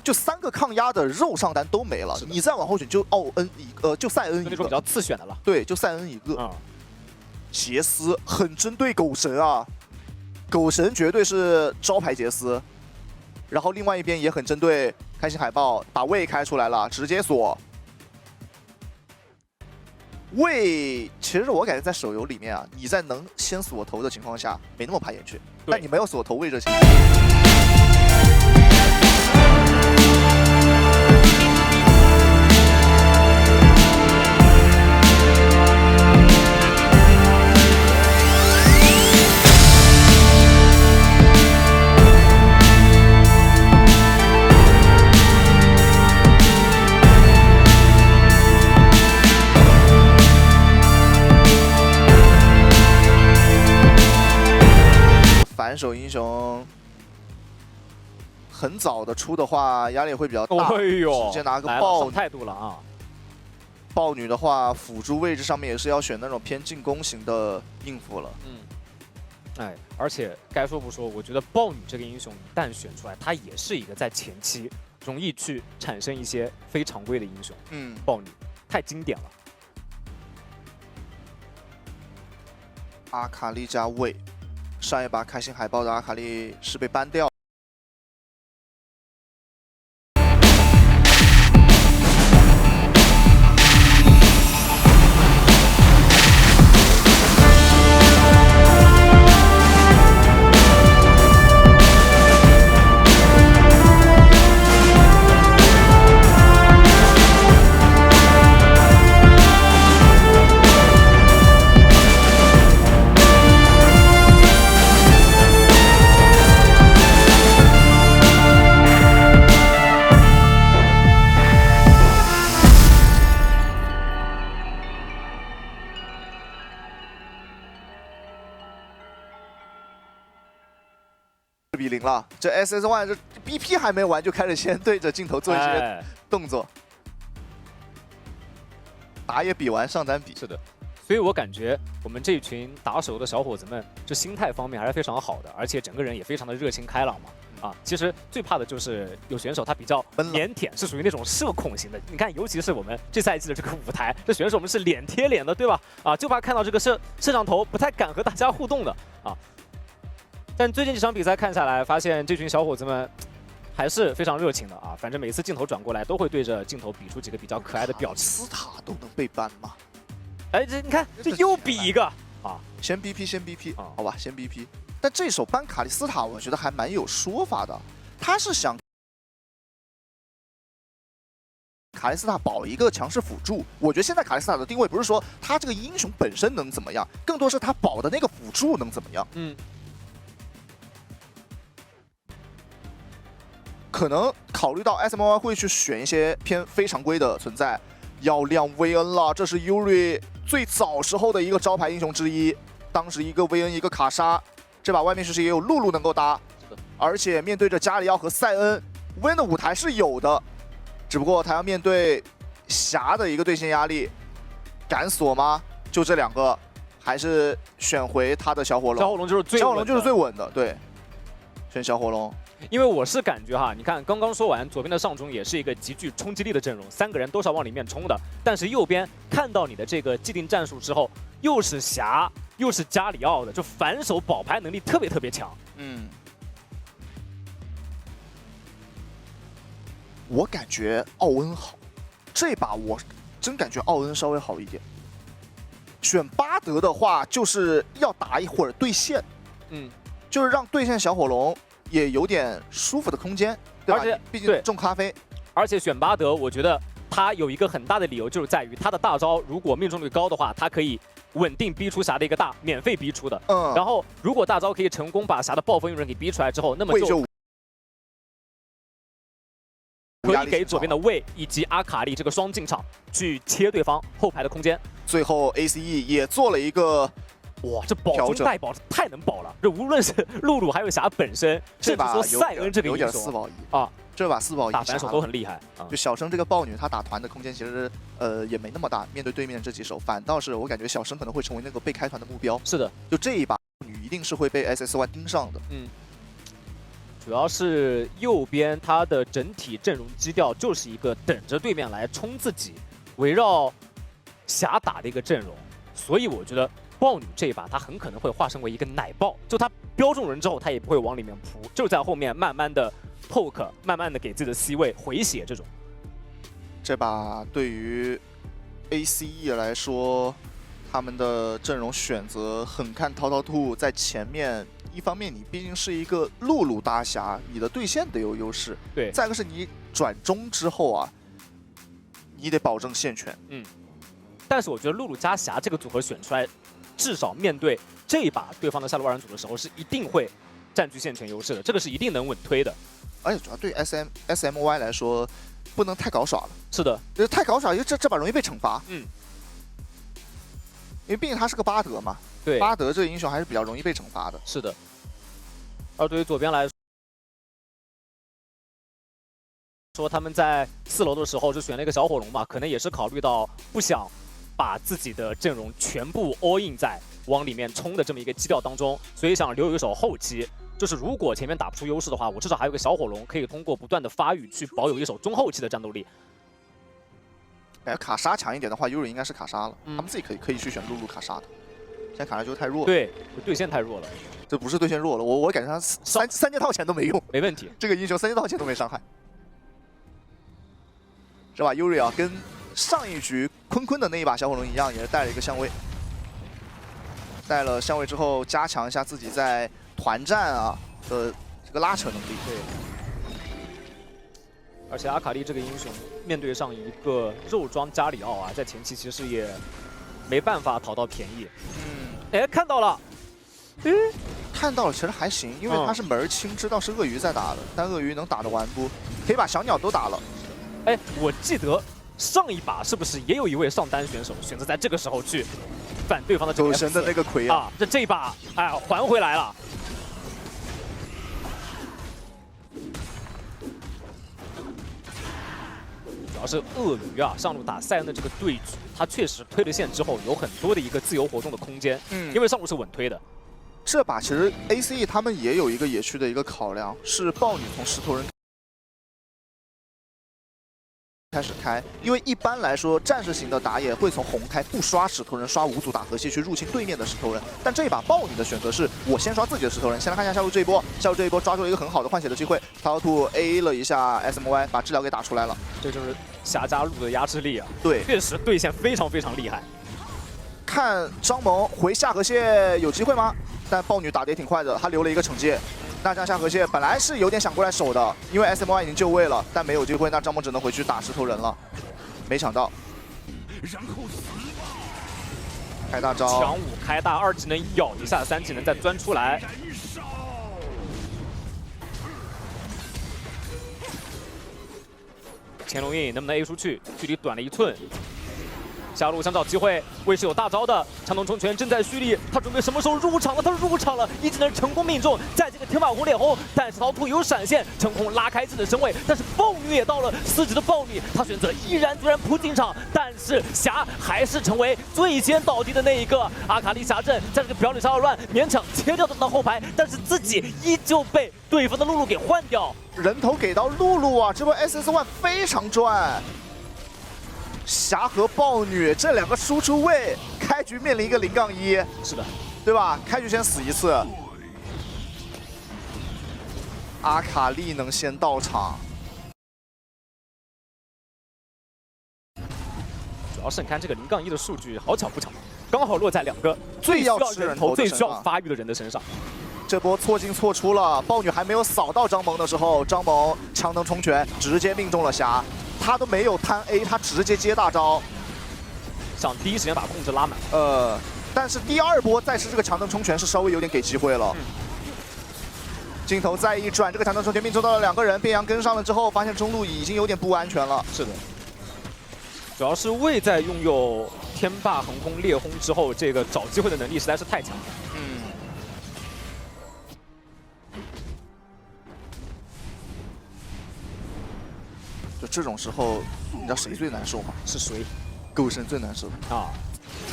就3个抗压的肉上单都没了。你再往后选就奥恩就塞恩一个，比较次选的了。对，就塞恩一个。杰斯很针对狗神啊，狗神绝对是招牌杰斯。然后另外一边也很针对开心海豹，把位开出来了，直接锁。位，其实我感觉在手游里面你在能先锁头的情况下，没那么怕眼缺。但你没有锁头位这情况。反手英雄很早的出的话，压力会比较大。哎呦，直接拿个豹态度了啊！豹女的话，辅助位置上面也是要选那种偏进攻型的应付了。而且该说不说，我觉得豹女这个英雄一旦选出来，她也是一个在前期容易去产生一些非常规的英雄。豹女太经典了。阿卡丽加位。上一把开心海豹的阿卡丽是被 ban 掉。4比0了，这 SSN1 这 BP 还没完就开始先对着镜头做一些动作，打也比完，上单比。是的，所以我感觉我们这一群打手的小伙子们，这心态方面还是非常好的，而且整个人也非常的热情开朗嘛。其实最怕的就是有选手他比较腼腆，是属于那种社恐型的。你看，尤其是我们这赛季的这个舞台，这选手们是脸贴脸的，对吧？就怕看到这个摄像头不太敢和大家互动的但最近几场比赛看下来，发现这群小伙子们还是非常热情的反正每次镜头转过来，都会对着镜头比出几个比较可爱的表情。斯塔都能被ban吗？哎，这你看，这又比一个啊！先 BP， 先 BP，啊好吧，先 BP。但这手搬卡莉斯塔，我觉得还蛮有说法的。他是想卡莉斯塔保一个强势辅助。我觉得现在卡莉斯塔的定位不是说他这个英雄本身能怎么样，更多是他保的那个辅助能怎么样。嗯。 可能考虑到 SMY 会去选一些偏非常规的存在，要亮 VN 了，这是 Yuri 最早时候的一个招牌英雄之一。当时一个 VN 一个卡莎，这把外面其实也有露露能够搭，而且面对着加里奥和塞恩 ，VN 的舞台是有的，只不过他要面对霞的一个对线压力，敢锁吗？就这两个，还是选回他的小火龙？小火龙就是最小火龙就是最稳的，对，选小火龙。 因为我是感觉哈，你看刚刚说完，左边的上中也是一个极具冲击力的阵容，3个人都是要往里面冲的。但是右边看到你的这个既定战术之后，又是霞，又是加里奥的，就反手保牌能力特别强。嗯，我感觉奥恩好，这把我真感觉奥恩稍微好一点。选巴德的话，就是要打一会儿对线，就是让对线小火龙。 也有点舒服的空间，对吧？而且毕竟重咖啡，而且选巴德，我觉得他有一个很大的理由，就是在于他的大招如果命中率高的话，他可以稳定逼出霞的一个大免费逼出的。然后如果大招可以成功把霞的暴风雨人给逼出来之后，那么就可以给左边的魏以及阿卡丽这个双进场去切对方后排的空间。最后 ACE 也做了一个。 哇，这保中带保太能保了！这无论是露露还有霞本身，甚至说塞恩这个英雄4保1啊，这把4保1打反手都很厉害。就小生这个豹女，她打团的空间其实也没那么大，面对对面这几手，反倒是我感觉小生可能会成为那个被开团的目标。是的，就这一把女一定是会被 SSY 盯上的。主要是右边它的整体阵容基调就是一个等着对面来冲自己，围绕霞打的一个阵容，所以我觉得。 豹女这一把，她很可能会化身为一个奶豹，就她标中人之后，她也不会往里面扑，就在后面慢慢的 poke， 慢慢的给自己的 C 位回血这种。这把对于 ACE 来说，他们的阵容选择很看滔滔兔在前面。一方面，你毕竟是一个露露搭霞，你的对线得有优势。对。再一个是你转中之后啊，你得保证线权。但是我觉得露露加霞这个组合选出来。 至少面对这一把对方的下路2人组的时候，是一定会占据线权优势的，这个是一定能稳推的。而且主要对 SMY 来说，不能太搞耍了。是的，太搞耍，因为这把容易被惩罚。因为毕竟他是个巴德嘛。对，巴德这个英雄还是比较容易被惩罚的。是的。而对于左边来说，他们在4楼的时候就选了一个小火龙嘛，可能也是考虑到不想。 把自己的阵容全部 all in 在往里面冲的这么一个基调当中，所以想留有一手后期，就是如果前面打不出优势的话，我至少还有个小火龙，可以通过不断的发育去保有一手中后期的战斗力。感觉卡莎强一点的话，Yuri 应该是卡莎了，他们自己可以去选露露卡莎的。现在卡莎就太弱了，对，对线太弱了，这不是对线弱了，我感觉他三件套前都没用，没问题，这个英雄3件套前都没伤害。这把 Yuri 啊，跟上一局坤坤的那一把小火龙一样，也是带了一个相位。带了相位之后，加强一下自己在团战啊的这个拉扯能力。对。而且阿卡丽这个英雄面对上一个肉装加里奥啊，在前期其实也没办法讨到便宜。哎，看到了。看到了，其实还行，因为他是门清，知道是鳄鱼在打的，但鳄鱼能打得完不？可以把小鸟都打了。哎，我记得。 上一把是不是也有一位上单选手选择在这个时候去反对方的这个狗神的那个葵啊？这一把哎呀还回来了。主要是鳄鱼啊上路打塞恩的这个对局，他确实推了线之后有很多的一个自由活动的空间，因为上路是稳推的。这把其实 ACE 他们也有一个野区的一个考量，是豹女从石头人。 开始开，因为一般来说战士型的打野会从红开，不刷石头人，刷5组打河蟹去入侵对面的石头人。但这一把豹女的选择是我先刷自己的石头人。先来看一下下路这一波，下路这一波抓住了一个很好的换血的机会，涛兔 A 了一下 SMY， 把治疗给打出来了。这就是霞加路的压制力啊！对，确实对线非常厉害。看张萌回下河蟹有机会吗？但豹女打得也挺快的，她留了一个惩戒。那这样下河蟹本来是有点想过来守的，因为 SMY 已经就位了，但没有机会，那张萌只能回去打石头人了。没抢到。开大招，强五开大，二技能咬一下，三技能再钻出来。乾隆印能不能 A 出去？距离短了1寸。下路想找机会，魏是有大招的，强龙冲拳正在蓄力，他准备什么时候入场了？他入场了，一技能成功命中，在这个天马红脸红，但是逃兔有闪现，成功拉开自己的身位，但是豹女也到了，4级的豹女，他选择毅然决然扑进场，但是霞还是成为最先倒地的那一个。阿卡丽霞阵在这个表里杀扰乱，勉强切掉到后排，但是自己依旧被对方的露露给换掉。人头给到露露啊，这波 SSY 非常赚。霞和豹女这2个输出位，开局面临一个0-1，是的，对吧？开局先死一次，阿卡丽能先到场。主要是你看这个0-1的数据，好巧不巧，刚好落在2个最要需要人头、最需要发育的人的身上。这波错进错出了，豹女还没有扫到张萌的时候，张萌强能冲拳直接命中了霞。他都没有摊 A， 他直接接大招，想第一时间把控制拉满。但是第2波再是这个强能冲拳是稍微有点给机会了。镜头再一转，这个强能冲拳命中到了2个人，边阳跟上了之后，发现中路已经有点不安全了。是的，主要是魏在拥有天霸横空裂轰之后，这个找机会的能力实在是太强了。就这种时候，你知道谁最难受吗？是谁？狗神最难受啊！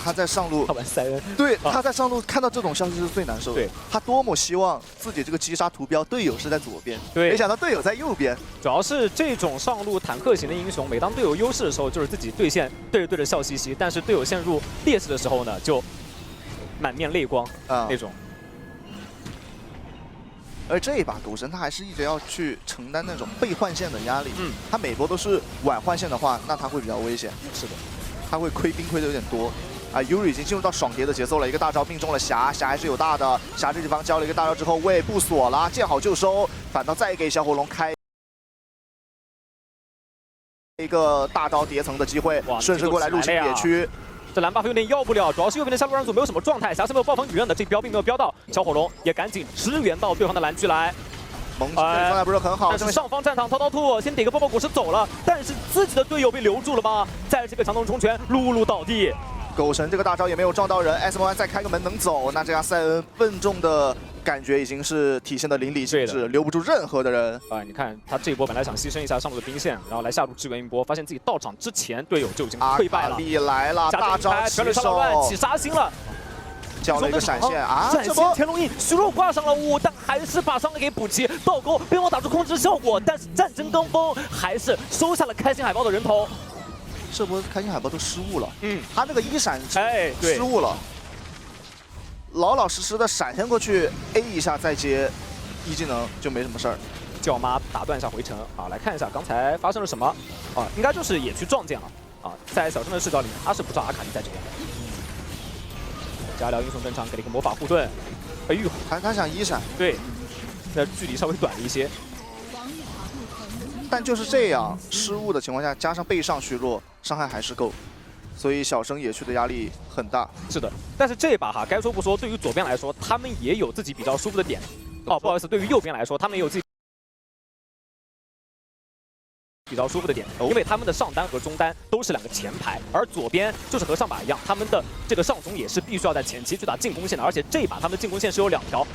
他在上路，他玩塞恩，对，他在上路看到这种消息是最难受的。对，他多么希望自己这个击杀图标队友是在左边，对，没想到队友在右边。主要是这种上路坦克型的英雄，每当队友优势的时候，就是自己对线对着笑嘻嘻；但是队友陷入劣势的时候呢，就满面泪光那种。而这一把狗神他还是一直要去承担那种被换线的压力。他每波都是晚换线的话，那他会比较危险。是的，他会亏兵亏的有点多。啊 ，Yuri 已经进入到爽蝶的节奏了，一个大招命中了霞，霞还是有大的。霞这地方交了一个大招之后，喂不锁了，见好就收，反倒再给小火龙开一个大招叠层的机会，顺势过来入侵野区。这蓝 buff 有点要不了，主要是右边的下路让组没有什么状态，霞是没有爆风雨刃的，这标并没有标到，小火龙也赶紧支援到对方的蓝区来。萌这里状态不是很好，但是上方战场滔滔兔先点个爆爆果实走了，但是自己的队友被留住了吗？在这个强能冲拳，露露倒地。狗神这个大招也没有撞到人 ，SM1 再开个门能走，那这样塞恩笨重的感觉已经是体现的淋漓尽致，留不住任何的人。你看他这一波本来想牺牲一下上路的兵线，然后来下路支援一波，发现自己到场之前队友就已经溃败了。阿卡丽来了，大招起手，起杀心了。交了一个闪现啊！闪现乾隆印，虚弱挂上了5，但还是把伤害给补齐。倒钩边网打出控制效果，但是战争刚锋还是收下了开心海豹的人头。这波开心海豹都失误了，他那个一闪失误了，老老实实的闪现过去 A 一下再接一技能就没什么事儿。叫妈打断一下回城啊，来看一下刚才发生了什么啊，应该就是野区撞见了啊，在小生的视角里，他是不知道阿卡丽在这边的。加疗英雄登场，给了一个魔法护盾，哎呦，他想一闪，对，那距离稍微短了一些。但就是这样失误的情况下，加上背上虚弱，伤害还是够，所以小生野区的压力很大。是的，但是这一把哈，该说不说，对于左边来说，他们也有自己比较舒服的点。哦，不好意思，对于右边来说，他们也有自己比较舒服的点，因为他们的上单和中单都是2个前排，而左边就是和上把一样，他们的这个上中也是必须要在前期去打进攻线的，而且这一把他们的进攻线是有2条，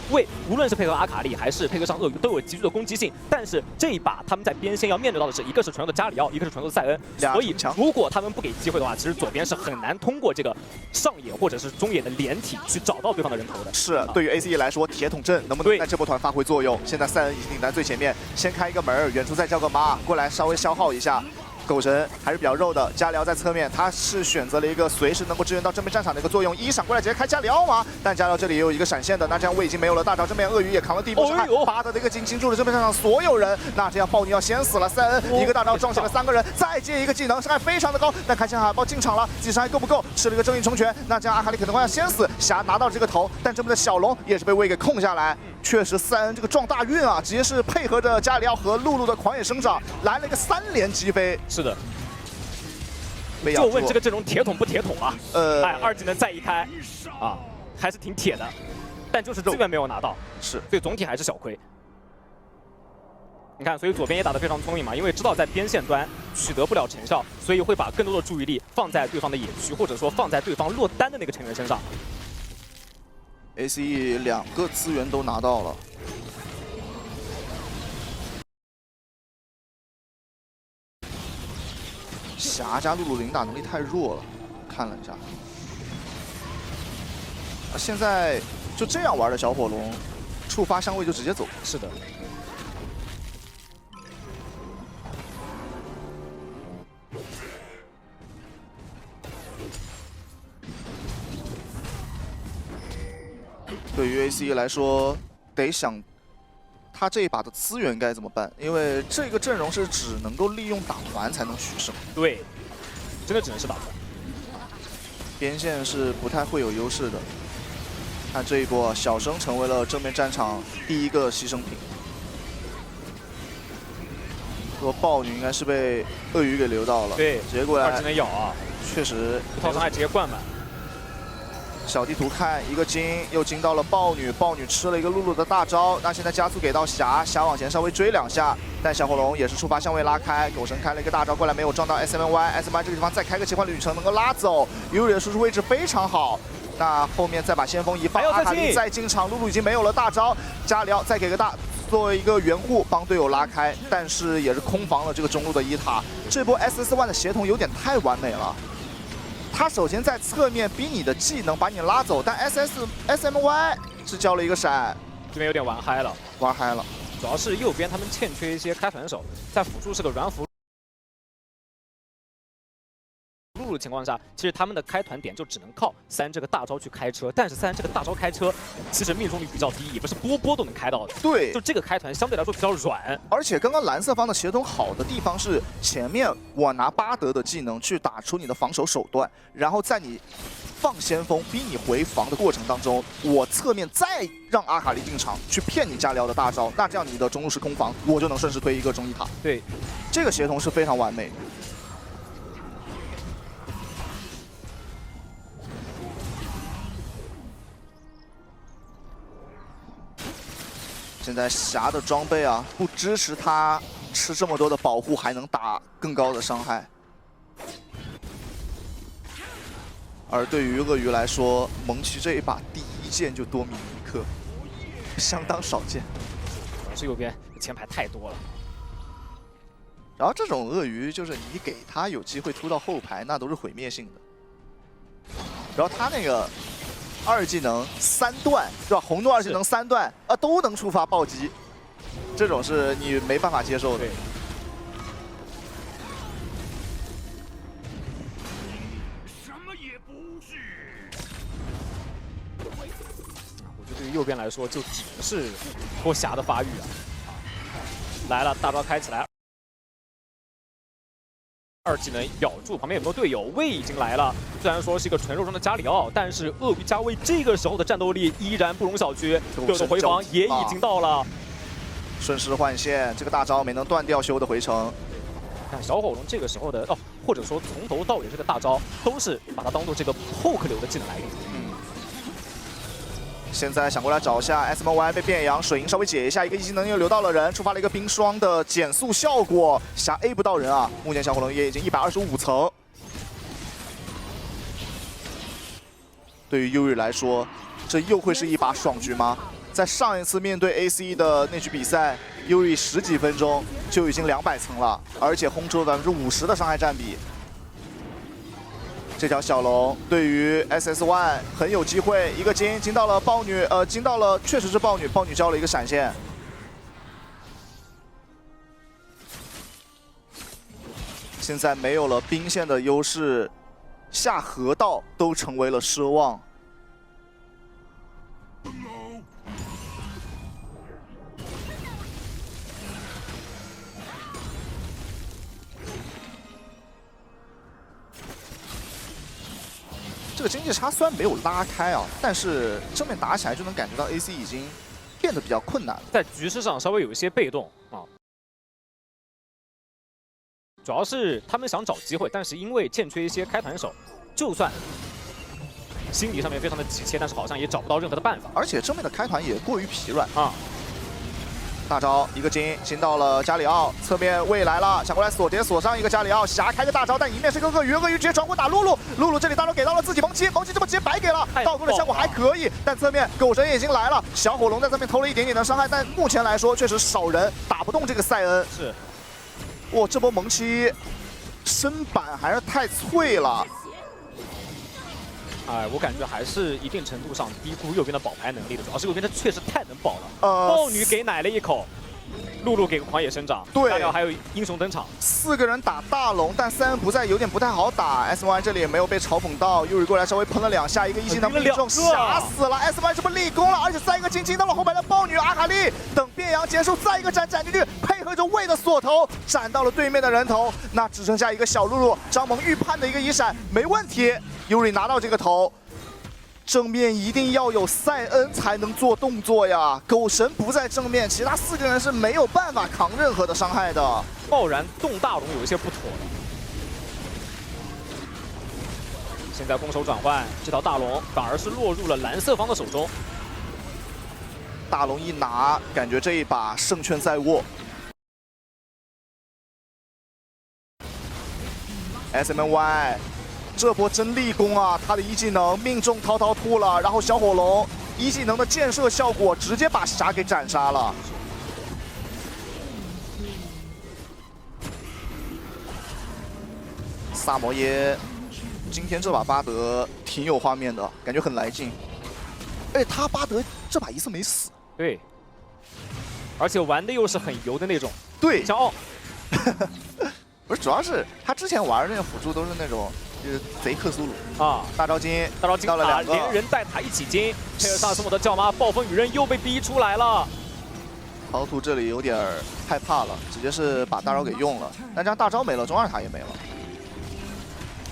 无论是配合阿卡丽还是配合上鳄鱼都有极具的攻击性，但是这一把他们在边线要面对到的是一个是传说的加里奥，一个是传说的塞恩，所以如果他们不给机会的话，其实左边是很难通过这个上野或者是中野的连体去找到对方的人头的。是，对于 ACE 来说，铁桶阵能不能在这波团发挥作用？现在塞恩已经顶在最前面，先开一个门，远处再叫个妈过来稍微消耗一下。狗神还是比较肉的，加里奥在侧面，他是选择了一个随时能够支援到正面战场的一个作用，一闪过来直接开加里奥吗？但加里奥这里也有一个闪现的，那这样位已经没有了，大招正面鳄鱼也扛了第一波伤害，巴德的一个惊住了正面战场所有人，那这样暴女要先死了，塞恩一个大招撞醒了3个人，再接一个技能，伤害非常的高，但看起来海豹进场了，自己伤害够不够？吃了一个正义重拳，那这样阿卡里可能会要先死，霞拿到这个头，但这边的小龙也是被魏给控下来。确实，塞恩这个撞大运啊，直接是配合着加里奥和露露的狂野生长，来了一个3连击飞。是的，就问这个阵容铁桶不铁桶啊？哎，2技能再一开，啊，还是挺铁的，但就是资源没有拿到，是，所以总体还是小亏。你看，所以左边也打得非常聪明嘛，因为知道在边线端取得不了成效，所以会把更多的注意力放在对方的野区，或者说放在对方落单的那个成员身上。ACE 2个资源都拿到了。霞加露露零打能力太弱了，看了一下。现在就这样玩的小火龙，触发相位就直接走。是的。对于 ACE 来说，得想他这一把的资源该怎么办，因为这个阵容是只能够利用打团才能取胜。对，真的只能是打团。边线是不太会有优势的。看这一波，小生成为了正面战场第一个牺牲品。说豹女应该是被鳄鱼给留到了，对，直接过来2技能咬啊，确实一套伤害直接灌满。小地图看一个金，又金到了豹女，豹女吃了一个露露的大招，那现在加速给到霞，霞往前稍微追2下，但小火龙也是触发相位拉开，狗神开了一个大招过来，没有撞到 SMY 这个地方再开个奇幻旅程能够拉走，尤里的输出位置非常好，那后面再把先锋一放，阿卡丽再进场，露露已经没有了大招，加里奥再给个大。作为一个援护帮队友拉开，但是也是空防了这个中路的一塔。这波 SS1 的协同有点太完美了。他首先在侧面逼你的技能把你拉走，但 SMY 是交了一个闪，这边有点玩嗨了，玩嗨了。主要是右边他们欠缺一些开团手，在辅助是个软辅路的情况下，其实他们的开团点就只能靠3这个大招去开车，但是3这个大招开车其实命中率比较低，也不是波都能开到的。对，就这个开团相对来说比较软。而且刚刚蓝色方的协同好的地方是，前面我拿巴德的技能去打出你的防守手段，然后在你放先锋逼你回防的过程当中，我侧面再让阿卡丽进场去骗你加里奥的大招，那这样你的中路是空防，我就能顺势推一个中一塔。对，这个协同是非常完美的。现在霞的装备啊，不支持他吃这么多的保护，还能打更高的伤害。而对于鳄鱼来说，蒙奇这一把第1剑就多米尼克，相当少见。主要是右边前排太多了。然后这种鳄鱼就是你给他有机会突到后排，那都是毁灭性的。然后他那个2技能3段，对吧？红怒2技能3段啊，都能触发暴击，这种是你没办法接受的。什么也不是。我觉得对于右边来说，就只能是拖霞的发育啊。来了，大招开起来。2技能咬住，旁边有没有队友？魏已经来了，虽然说是一个纯肉中的加里奥，但是鳄鱼加魏这个时候的战斗力依然不容小觑，队友的回防也已经到了。顺势换线，这个大招没能断掉修的回城。看小火龙这个时候的或者说从头到尾这个大招都是把它当做这个 poke 流的技能来用。现在想过来找一下 SMY 被变羊，水银稍微解一下，一个一技能又留到了人，触发了一个冰霜的减速效果，霞 A 不到人啊。目前小火龙也已经125层。对于 Yuri 来说，这又会是一把爽局吗？在上一次面对 ACE 的那局比赛，Yuri 10几分钟就已经200层了，而且轰出了50%的伤害占比。这条小龙对于 SS1 很有机会，一个金到了豹女，金到了确实是豹女，豹女交了一个闪现。现在没有了兵线的优势，下河道都成为了奢望。这个经济差虽然没有拉开啊，但是正面打起来就能感觉到 AC 已经变得比较困难了，在局势上稍微有一些被动啊。主要是他们想找机会，但是因为欠缺一些开团手，就算心理上面非常的急切，但是好像也找不到任何的办法。而且正面的开团也过于疲软啊。大招一个金到了加里奥，侧面未来了，想过来锁上一个加里奥，瞎开个大招，但迎面是个鳄鱼直接传过打露露这里大招给到了自己蒙奇这么直接白给了，倒钩的效果还可以，但侧面狗神也已经来了，小火龙在侧面偷了一点点的伤害，但目前来说确实少人打不动这个塞恩。是，哇，这波蒙奇身板还是太脆了。哎，我感觉还是一定程度上低估右边的保牌能力的，主要是右边他确实太能保了。豹女给奶了一口，露露给个狂野生长，对，还有英雄登场，4个人打大龙，但塞恩不在，有点不太好打。SMY 这里也没有被嘲讽到，又过来稍微喷了2下，一个一技能命中，吓死了 ！SMY 这波立功了，而且再一个金到了后排的豹女阿卡丽，等变羊结束，再一个斩进去，配合着魏的锁头斩到了对面的人头，那只剩下一个小露露，张萌预判的一个一闪没问题。Yuri 拿到这个头，正面一定要有塞恩才能做动作呀。狗神不在正面，其他4个人是没有办法扛任何的伤害的。贸然动大龙有一些不妥了。现在攻守转换，这条大龙反而是落入了蓝色方的手中。大龙一拿，感觉这一把胜券在握。SMY。这波真立功啊！他的一技能命中滔滔兔了，然后小火龙一技能的建设效果直接把霞给斩杀了。萨摩耶，今天这把巴德挺有画面的，感觉很来劲。哎，他巴德这把一次没死。对，而且玩的又是很油的那种。对，骄傲。不是，主要是他之前玩的那个辅助都是那种。就是贼克苏鲁啊！大招金到了2个，连人带塔一起金，配合上斯姆的叫妈暴风雨刃又被逼出来了。陶土这里有点害怕了，直接是把大招给用了，但这样大招没了，中2塔也没了。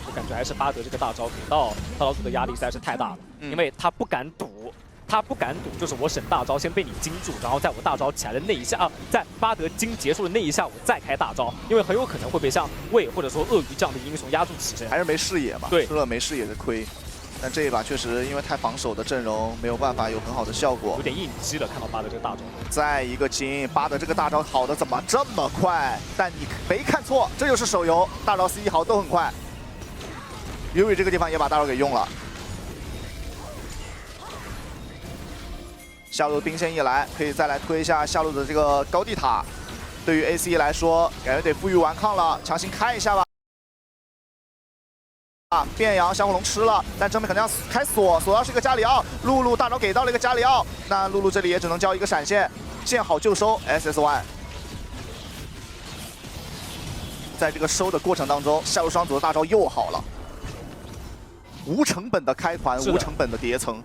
我感觉还是巴德这个大招给到陶土的压力实在是太大了，因为他不敢赌。就是我省大招先被你金住，然后在我大招起来的那一下在巴德金结束的那一下，我再开大招，因为很有可能会被像魏或者说鳄鱼这样的英雄压住起身，还是没视野嘛，对，吃了没视野的亏。但这一把确实因为太防守的阵容没有办法有很好的效果，有点应激了。看到巴德这个大招，再一个金，巴德这个大招好的怎么这么快？但你没看错，这就是手游，大招 C1 好都很快。Yuri 这个地方也把大招给用了。下路兵线一来，可以再来推一下下路的这个高地塔。对于 AC 来说，感觉得负隅顽抗了，强行开一下吧。变羊小火龙吃了，但正面肯定要开锁到是一个加里奥，露露大招给到了一个加里奥，那露露这里也只能交一个闪现，见好就收 SS1。在这个收的过程当中，下路双组的大招又好了，无成本的开团，无成本的叠层。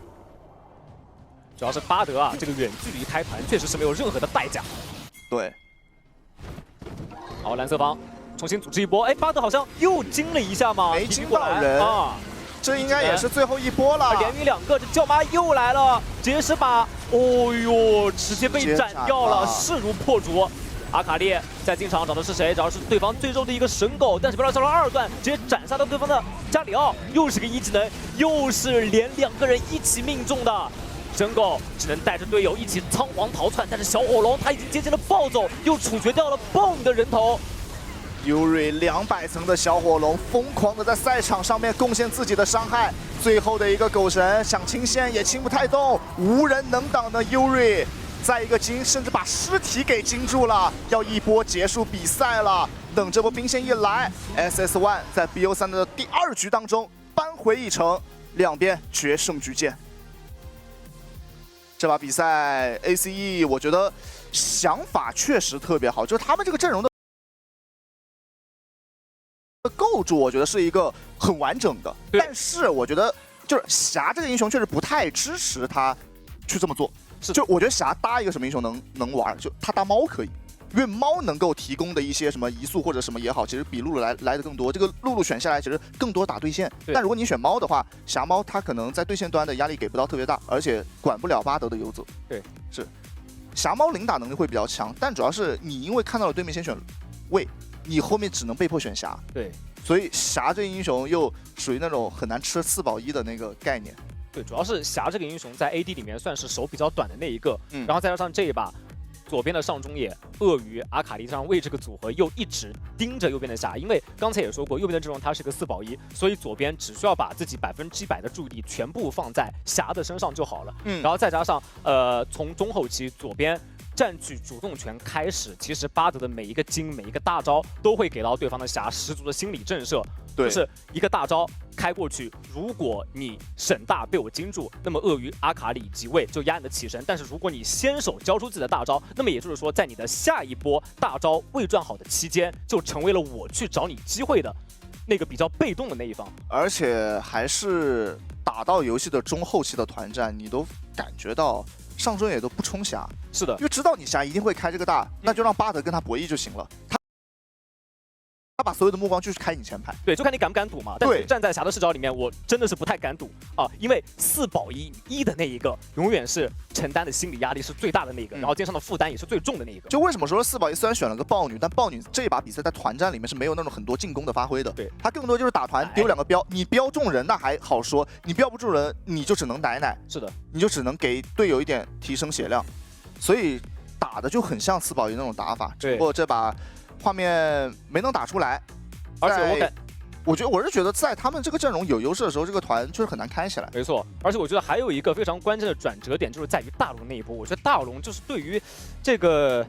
主要是巴德啊，这个远距离开团确实是没有任何的代价。对。好，蓝色方重新组织一波，哎，巴德好像又惊了一下嘛，没惊到人啊，这应该也是最后一波了。连赢2个，这叫妈又来了，直接是把，哦呦，直接被斩掉了，势如破竹。阿卡丽在进场找的是谁？找的是对方最肉的一个神狗，但是被他烧了2段，直接斩杀到对方的加里奥，又是个一技能，又是连2个人一起命中的。神狗只能带着队友一起仓皇逃窜，但是小火龙他已经接近了暴走，又处决掉了 BOOM 的人头。Yuri 200层的小火龙疯狂的在赛场上面贡献自己的伤害，最后的一个狗神想清线也清不太动，无人能挡的 Yuri， 再一个金甚至把尸体给金住了，要一波结束比赛了。等这波兵线一来 ，SS1 在 BO3 的第2局当中扳回一城，两边决胜局见。这把比赛 ACE 我觉得想法确实特别好，就是他们这个阵容的构筑，我觉得是一个很完整的。对但是我觉得就是霞这个英雄确实不太支持他去这么做。是就我觉得霞搭一个什么英雄能玩，就他搭猫可以。因为猫能够提供的一些什么移速或者什么也好，其实比露露来的更多。这个露露选下来，其实更多打对线。但如果你选猫的话，霞猫它可能在对线端的压力给不到特别大，而且管不了巴德的游走。对，是霞猫领打能力会比较强，但主要是你因为看到了对面先选魏，你后面只能被迫选霞。对，所以霞这个英雄又属于那种很难吃4保1的那个概念。对，主要是霞这个英雄在 AD 里面算是手比较短的那一个，然后再加上这一把。左边的上中野鳄鱼阿卡丽上魏这个组合又一直盯着右边的霞，因为刚才也说过，右边的阵容它是个4保1，所以左边只需要把自己100%的注意力全部放在霞的身上就好了。然后再加上从中后期左边占据主动权开始，其实巴德的每一个金每一个大招都会给到对方的霞十足的心理震慑。对，就是一个大招开过去，如果你沈大被我惊住，那么鳄鱼、阿卡里及魏就压你的起身。但是如果你先手交出自己的大招，那么也就是说，在你的下一波大招未赚好的期间，就成为了我去找你机会的那个比较被动的那一方。而且还是打到游戏的中后期的团战，你都感觉到上中野都不冲霞。是的，因为知道你霞一定会开这个大，那就让巴德跟他博弈就行了。他把所有的目光就是开你前排，对，就看你敢不敢赌嘛。但是站在霞的视角里面，我真的是不太敢赌啊，因为4保1的那一个，永远是承担的心理压力是最大的那个，然后肩上的负担也是最重的那一个。就为什么说4保1虽然选了个豹女，但豹女这一把比赛在团战里面是没有那种很多进攻的发挥的。对，他更多就是打团丢2个标，你标中人那还好说，你标不中人你就只能奶。是的，你就只能给队友一点提升血量，所以打的就很像4保1那种打法。只不过这把画面没能打出来。而且我是觉得在他们这个阵容有优势的时候，这个团就是很难开起来。没错，而且我觉得还有一个非常关键的转折点，就是在于大龙那一波。我觉得大龙就是对于这个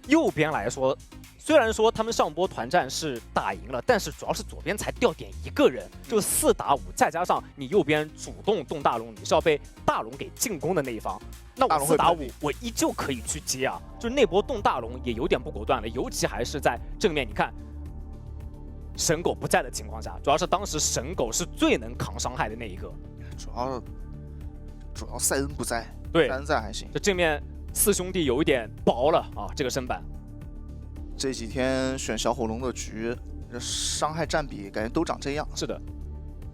右边来说，虽然说他们上波团战是打赢了，但是主要是左边才掉点1个人，就4打5，再加上你右边主动动大龙，你是要被大龙给进攻的那一方。那我4打5，我依旧可以去接啊。就是那波动大龙也有点不果断了，尤其还是在正面，你看。神狗不在的情况下，主要是当时神狗是最能扛伤害的那一个。主要塞恩不在，对，塞恩在还行。这正面4兄弟有一点薄了啊，这个身板。这几天选小火龙的局，这伤害占比感觉都长这样。是的，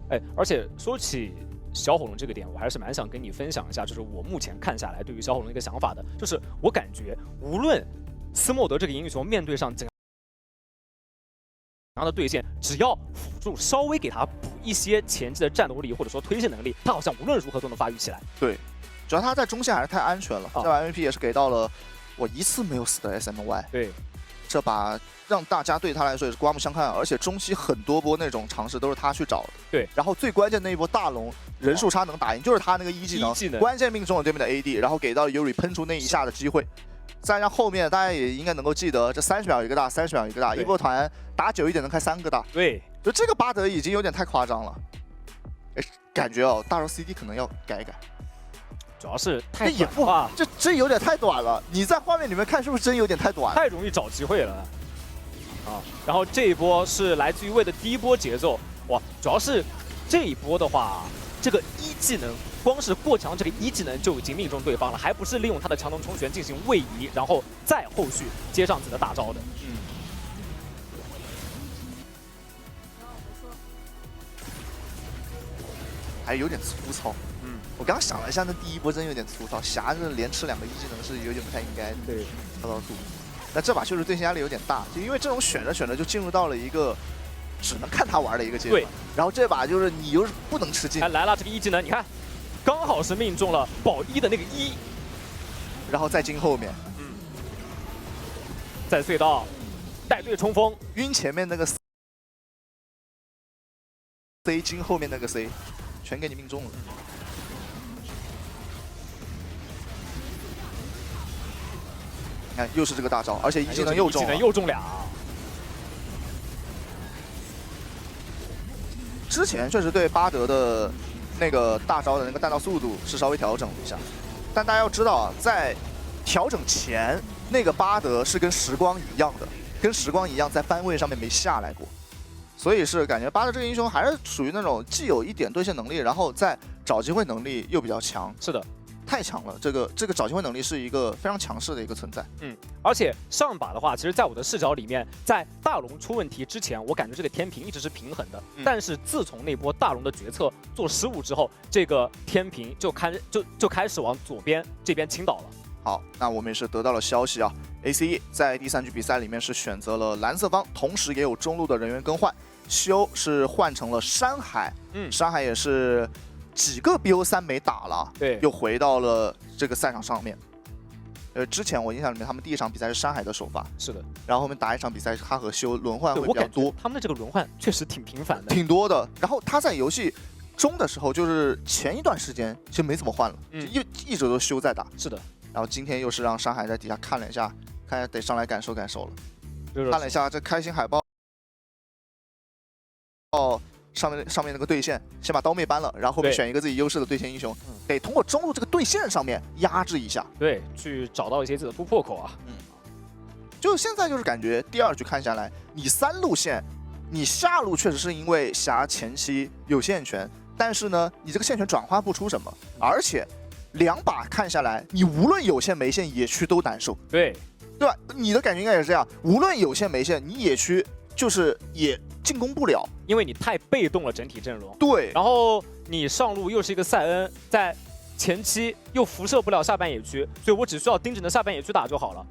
哎，而且说起小火龙这个点，我还是蛮想跟你分享一下，就是我目前看下来对于小火龙一个想法的，就是我感觉无论斯莫德这个英雄面对上怎样的对线，只要辅助稍微给他补一些前期的战斗力或者说推线能力，他好像无论如何都能发育起来。对，主要他在中线还是太安全了。这把 MVP 也是给到了我一次没有死的 SMY。对，这把让大家对他来说也是刮目相看，而且中期很多波那种尝试都是他去找的。对，然后最关键那一波大龙人数差能打赢，就是他那个一技能，关键命中了对面的 AD， 然后给到 Yuri 喷出那一下的机会。再让后面大家也应该能够记得，这30秒一个大，30秒一个大，一波团打久一点能开3个大。对，就这个巴德已经有点太夸张了。哎，感觉哦，大招 CD 可能要改一改。主要是太也不好，这有点太短了。你在画面里面看是不是真有点太短？太容易找机会了啊！然后这一波是来自于魏的第一波节奏，哇，主要是这一波的话，这个一技能。光是过墙这个一技能就已经命中对方了，还不是利用他的强能冲旋进行位移，然后再后续接上自己的大招的。还有点粗糙。我刚想了一下，那第一波真有点粗糙，霞这连吃2个一技能是有点不太应该的。对，操到度。那这把确实对线压力有点大，就因为这种选着就进入到了一个只能看他玩的一个阶段。对。然后这把就是你又是不能吃进。来了这个一技能，你看。刚好是命中了保1的那个1，然后再进后面，在隧道带队冲锋，晕前面那个 C 进后面那个 C， 全给你命中了。你看，又是这个大招，而且一技能又中，又中2。之前确实对巴德的。那个大招的那个弹道速度是稍微调整了一下，但大家要知道啊，在调整前那个巴德是跟时光一样的，跟时光一样在番位上面没下来过，所以是感觉巴特这个英雄还是属于那种既有一点兑现能力，然后在找机会能力又比较强。是的，太强了，这个找机会能力是一个非常强势的一个存在。而且上把的话，其实在我的视角里面，在大龙出问题之前，我感觉这个天平一直是平衡的。但是自从那波大龙的决策做失误之后，这个天平就开始往左边这边倾倒了。好，那我们也是得到了消息啊 ，ACE 在第3局比赛里面是选择了蓝色方，同时也有中路的人员更换，修是换成了山海，山海也是几个 BO3 没打了，对，又回到了这个赛场上面。之前我印象里面，他们第1场比赛是山海的首发，是的，然后后面打一场比赛，他和修轮换会比较多，他们的这个轮换确实挺频繁的，挺多的。然后他在游戏中的时候，就是前一段时间其实没怎么换了，一直都修在打。是的。然后今天又是让山海在底下看了一下，看得上来感受感受了，看了一下这开心海报，上面那个对线，先把刀妹搬了，然后后面选一个自己优势的对线英雄，得通过中路这个对线上面压制一下，对，去找到一些自己的突破口啊。就现在就是感觉第2局看下来，你3路线，你下路确实是因为霞前期有线权，但是呢，你这个线权转化不出什么，而且2把看下来，你无论有线没线，野区都难受，对吧？你的感觉应该也是这样，无论有线没线，你野区就是也进攻不了，因为你太被动了整体阵容。对，然后你上路又是一个塞恩，在前期又辐射不了下半野区，所以我只需要盯着你的下半野区打就好了。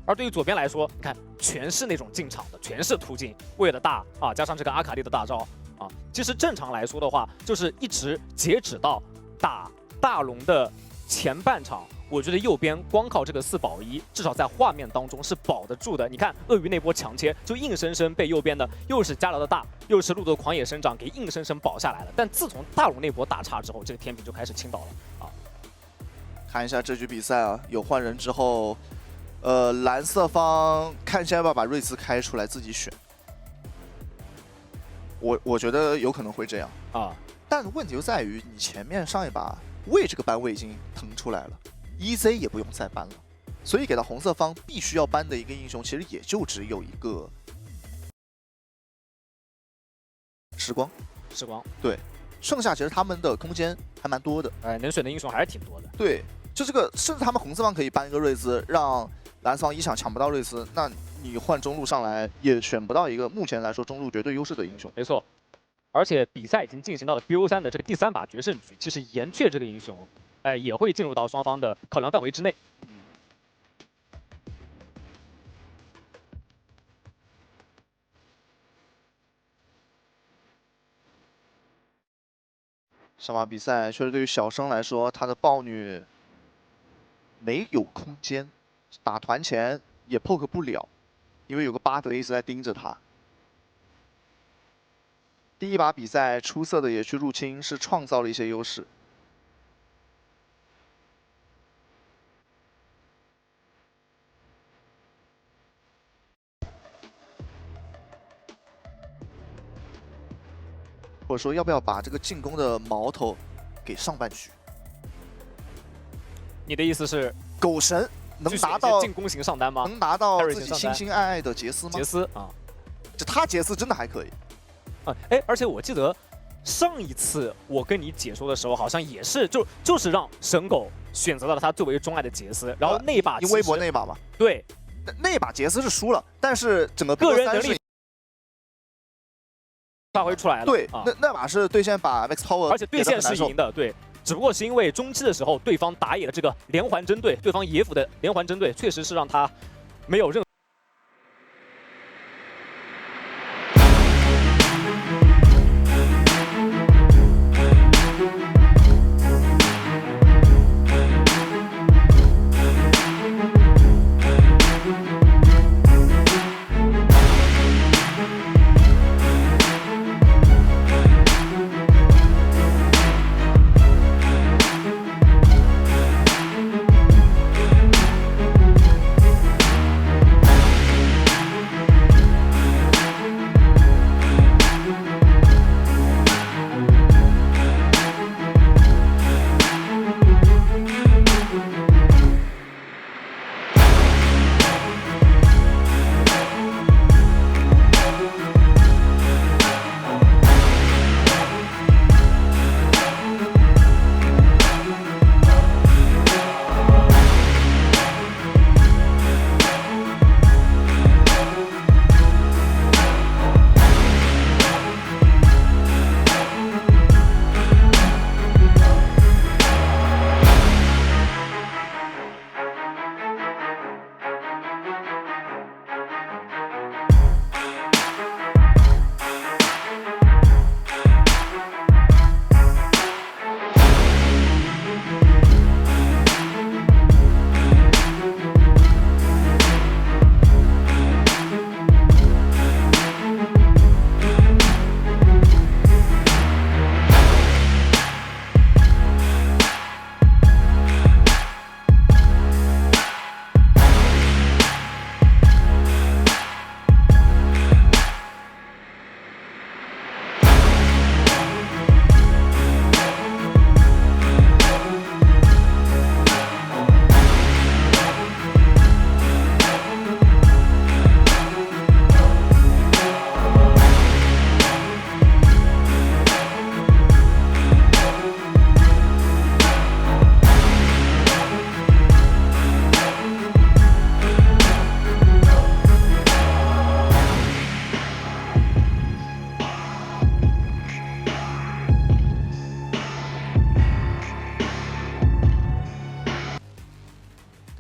而对于左边来说，你看全是那种进场的，全是突进，为了大啊，加上这个阿卡丽的大招啊，其实正常来说的话，就是一直截止到打大龙的前半场，我觉得右边光靠这个4保1，至少在画面当中是保得住的。你看鳄鱼那波强切，就硬生生被右边的又是加劳的大，又是路德狂野生长给硬生生保下来了。但自从大龙那波大叉之后，这个天平就开始倾倒了啊！看一下这局比赛啊，有换人之后，蓝色方看一下要不要把瑞兹开出来自己选。我觉得有可能会这样啊，但问题就在于你前面上一把魏这个班位已经腾出来了 ，EZ 也不用再搬了，所以给到红色方必须要搬的一个英雄，其实也就只有一个时光，对，剩下其实他们的空间还蛮多的，能选的英雄还是挺多的。对，就这个，甚至他们红色方可以搬一个瑞兹，让蓝色方1场抢不到瑞兹，那你换中路上来也选不到一个目前来说中路绝对优势的英雄。没错，而且比赛已经进行到了 BO3的这个第3把决胜局，其实岩雀这个英雄，也会进入到双方的考量范围之内。上把比赛确实对于小生来说，他的豹女没有空间，打团前也 poke 不了，因为有个巴德一直在盯着他。第1把比赛出色的野区入侵是创造了一些优势。或者说要不要把这个进攻的矛头给上半局？你的意思是狗神能拿到进攻型上单吗？能拿到自己心心爱爱的杰斯吗？杰斯啊，这他杰斯真的还可以啊！而且我记得上一次我跟你解说的时候，好像也是就是让神狗选择了他最为钟爱的杰斯，然后那把因微博那把嘛，对，那把杰斯是输了，但是整个个人能力发挥出来了。对，那把是对线把 Max Power， 而且对线是赢的，对。只不过是因为中期的时候，对方打野的这个连环针对，对方野辅的连环针对，确实是让他没有任何。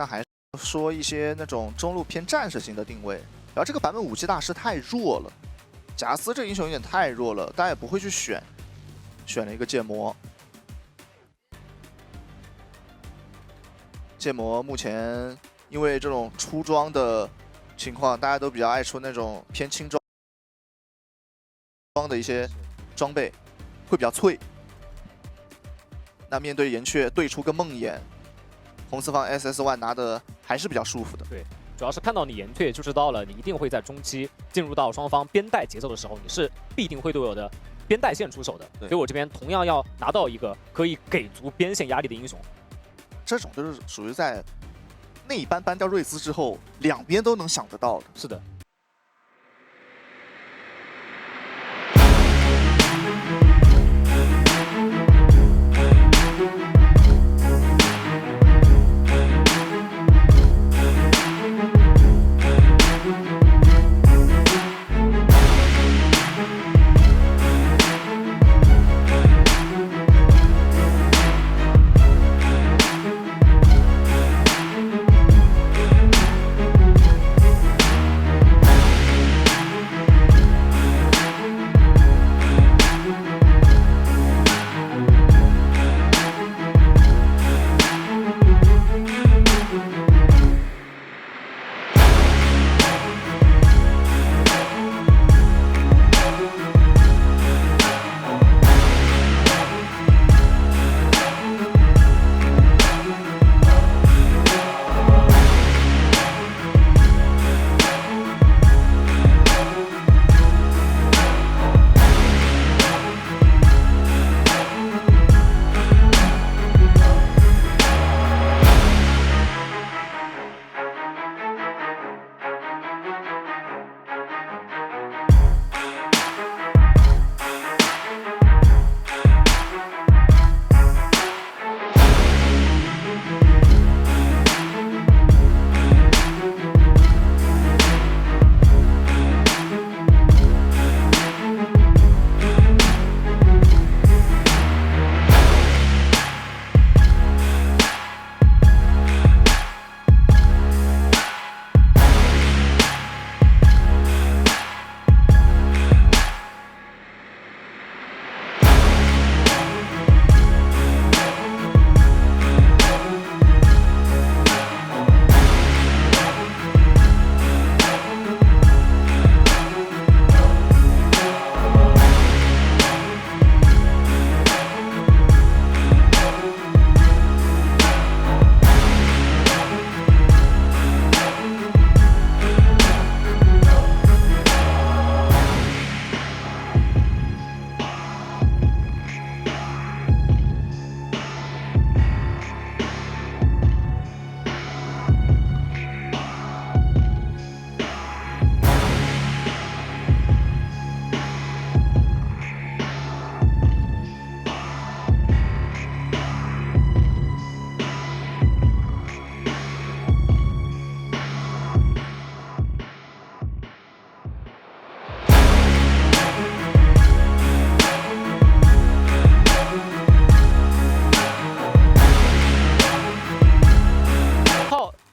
但还是说一些那种中路偏战士型的定位。然后这个版本武器大师太弱了，贾斯这英雄有点太弱了，大家也不会去选了一个剑魔。剑魔目前因为这种出装的情况，大家都比较爱出那种偏轻装的一些装备，会比较脆。那面对岩雀对出个梦魇，红四方 SS1 拿的还是比较舒服的。对，主要是看到你岩雀就知道了，你一定会在中期进入到双方边带节奏的时候，你是必定会对我的边带线出手的。所以我这边同样要拿到一个可以给足边线压力的英雄。这种就是属于在内班搬掉瑞兹之后，两边都能想得到的。是的。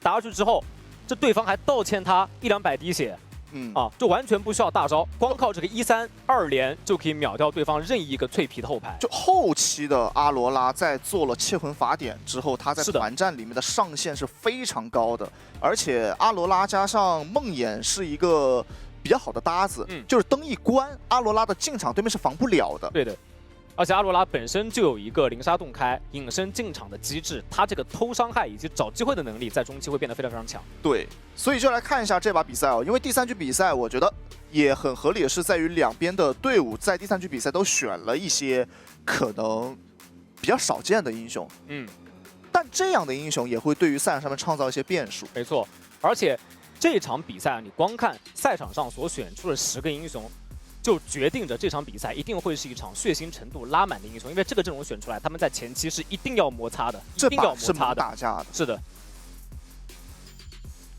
打下去之后，这对方还倒欠他100-200滴血，就完全不需要大招，光靠这个1-3-2连就可以秒掉对方任意一个脆皮的后排。就后期的阿罗拉在做了窃魂法典之后，他在团战里面的上限是非常高的，而且阿罗拉加上梦魇是一个比较好的搭子，就是灯一关，阿罗拉的进场对面是防不了的。对的。而且阿罗拉本身就有一个灵杀洞开、隐身进场的机制，他这个偷伤害以及找机会的能力，在中期会变得非常非常强。对，所以就来看一下这把比赛哦，因为第3局比赛，我觉得也很合理的是在于两边的队伍在第3局比赛都选了一些可能比较少见的英雄，但这样的英雄也会对于赛场上面创造一些变数。没错，而且这场比赛你光看赛场上所选出的10个英雄，就决定着这场比赛一定会是一场血腥程度拉满的英雄，因为这个阵容选出来，他们在前期是一定要摩擦的，一定要摩擦的，打架的，是的，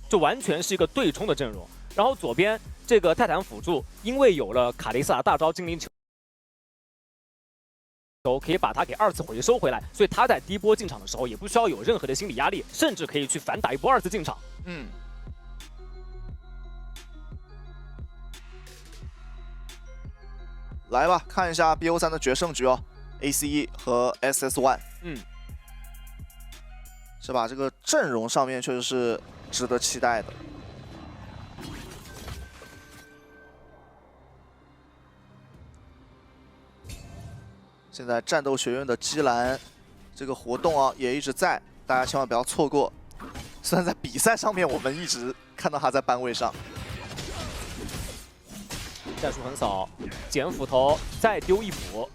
就完全是一个对冲的阵容。然后左边这个泰坦辅助，因为有了卡莉萨大招精灵球。都可以把它给2次回收回来，所以他在第一波进场的时候也不需要有任何的心理压力，甚至可以去反打一波2次进场。嗯。来吧，看一下 BO3的决胜局哦 ，ACE 和 SS1。是吧？这个阵容上面确实是值得期待的。现在战斗学院的基蓝这个活动啊也一直在，大家千万不要错过。虽然在比赛上面我们一直看到他在班位上。战术横扫，捡斧头，再丢一斧。